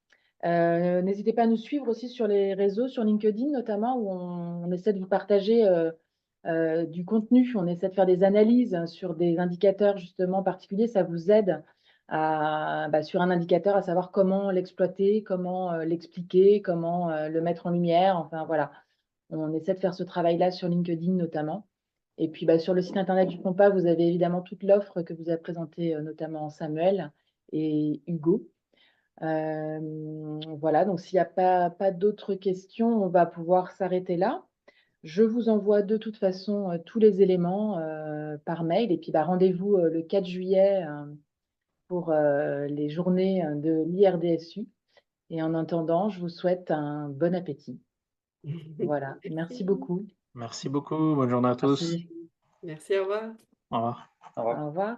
N'hésitez pas à nous suivre aussi sur les réseaux, sur LinkedIn notamment, où on essaie de vous partager du contenu. On essaie de faire des analyses sur des indicateurs justement particuliers. Ça vous aide sur un indicateur à savoir comment l'exploiter, comment l'expliquer, comment le mettre en lumière. Enfin voilà, on essaie de faire ce travail-là sur LinkedIn notamment. Et puis sur le site internet du Compas, vous avez évidemment toute l'offre que vous a présentée notamment Samuel et Hugo. Voilà, donc s'il n'y a pas d'autres questions, on va pouvoir s'arrêter là. Je vous envoie de toute façon tous les éléments par mail. Et puis rendez-vous le 4 juillet pour les journées de l'IRDSU. Et en attendant, je vous souhaite un bon appétit. Voilà, merci beaucoup. Merci beaucoup. Bonne journée à tous. Merci. Merci, au revoir. Au revoir. Au revoir. Au revoir.